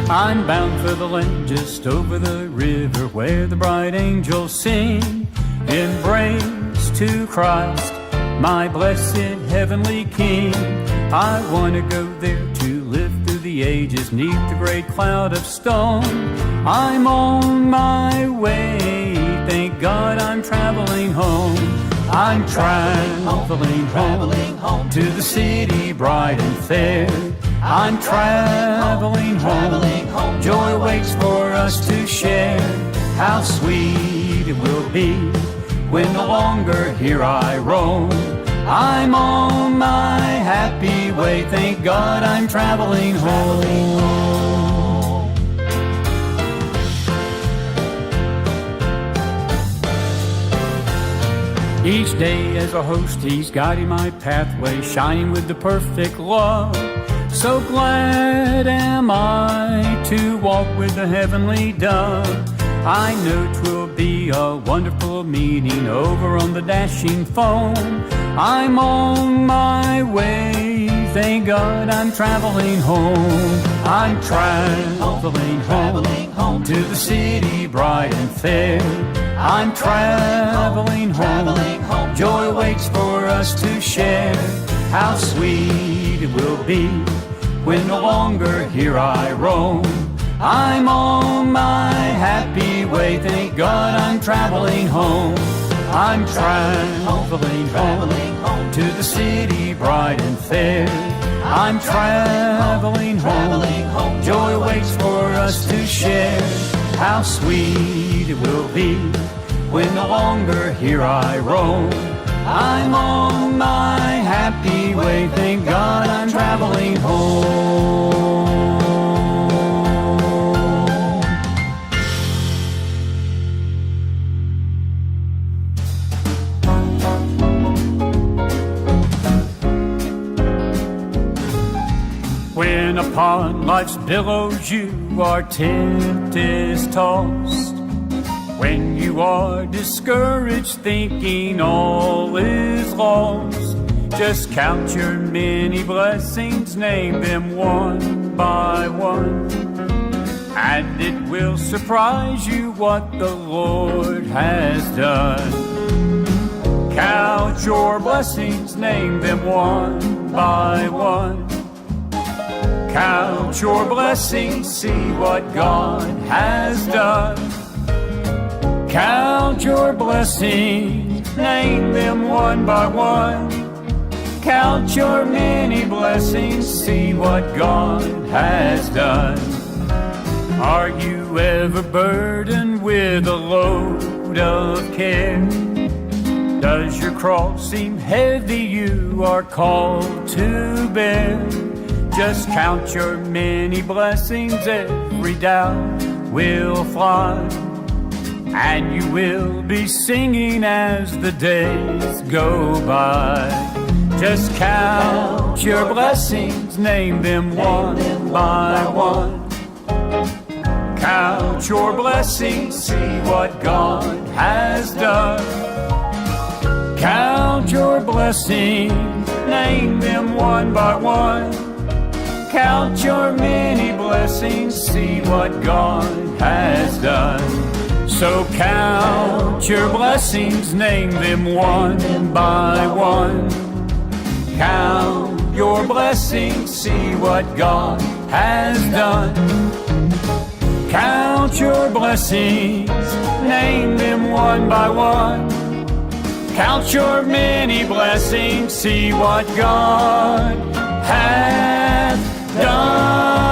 I'm bound for the land just over the river where the bright angels sing in praise to Christ, my blessed heavenly King. I want to go there to live through the ages neath the great cloud of stone. I'm on my way, thank God I'm traveling home. I'm traveling home to the city bright and fair. I'm traveling home, joy waits for us to share. How sweet it will be when no longer here I roam. I'm on my happy way, thank God I'm traveling home. Each day as a host, he's guiding my pathway, shining with the perfect love. So glad am I to walk with the heavenly dove. I know 'twill be a wonderful meeting over on the dashing foam. I'm on my way, thank God I'm traveling home. I'm traveling home to the city bright and fair. I'm traveling home, joy waits for us to share. How sweet it will be when no longer here I roam. I'm on my happy way, thank God I'm traveling home. I'm traveling home to the city bright and fair. I'm traveling home, joy waits for us to share. How sweet it will be when no longer here I roam. I'm on my happy way, thank God I'm traveling home. When upon life's billows you are tempest tossed, when you are discouraged thinking all is lost, just count your many blessings, name them one by one, and it will surprise you what the Lord has done. Count your blessings, name them one by one. Count your blessings, see what God has done. Count your blessings, name them one by one. Count your many blessings, see what God has done. Are you ever burdened with a load of care? Does your cross seem heavy you are called to bear? Just count your many blessings, every doubt will fly, and you will be singing as the days go by. Just count your blessings, name them one by one. Count your blessings, see what God has done. Count your blessings, name them one by one. Count your many blessings, see what God has done. So count your blessings, name them one by one. Count your blessings, see what God has done. Count your blessings, name them one by one. Count your many blessings, see what God has done.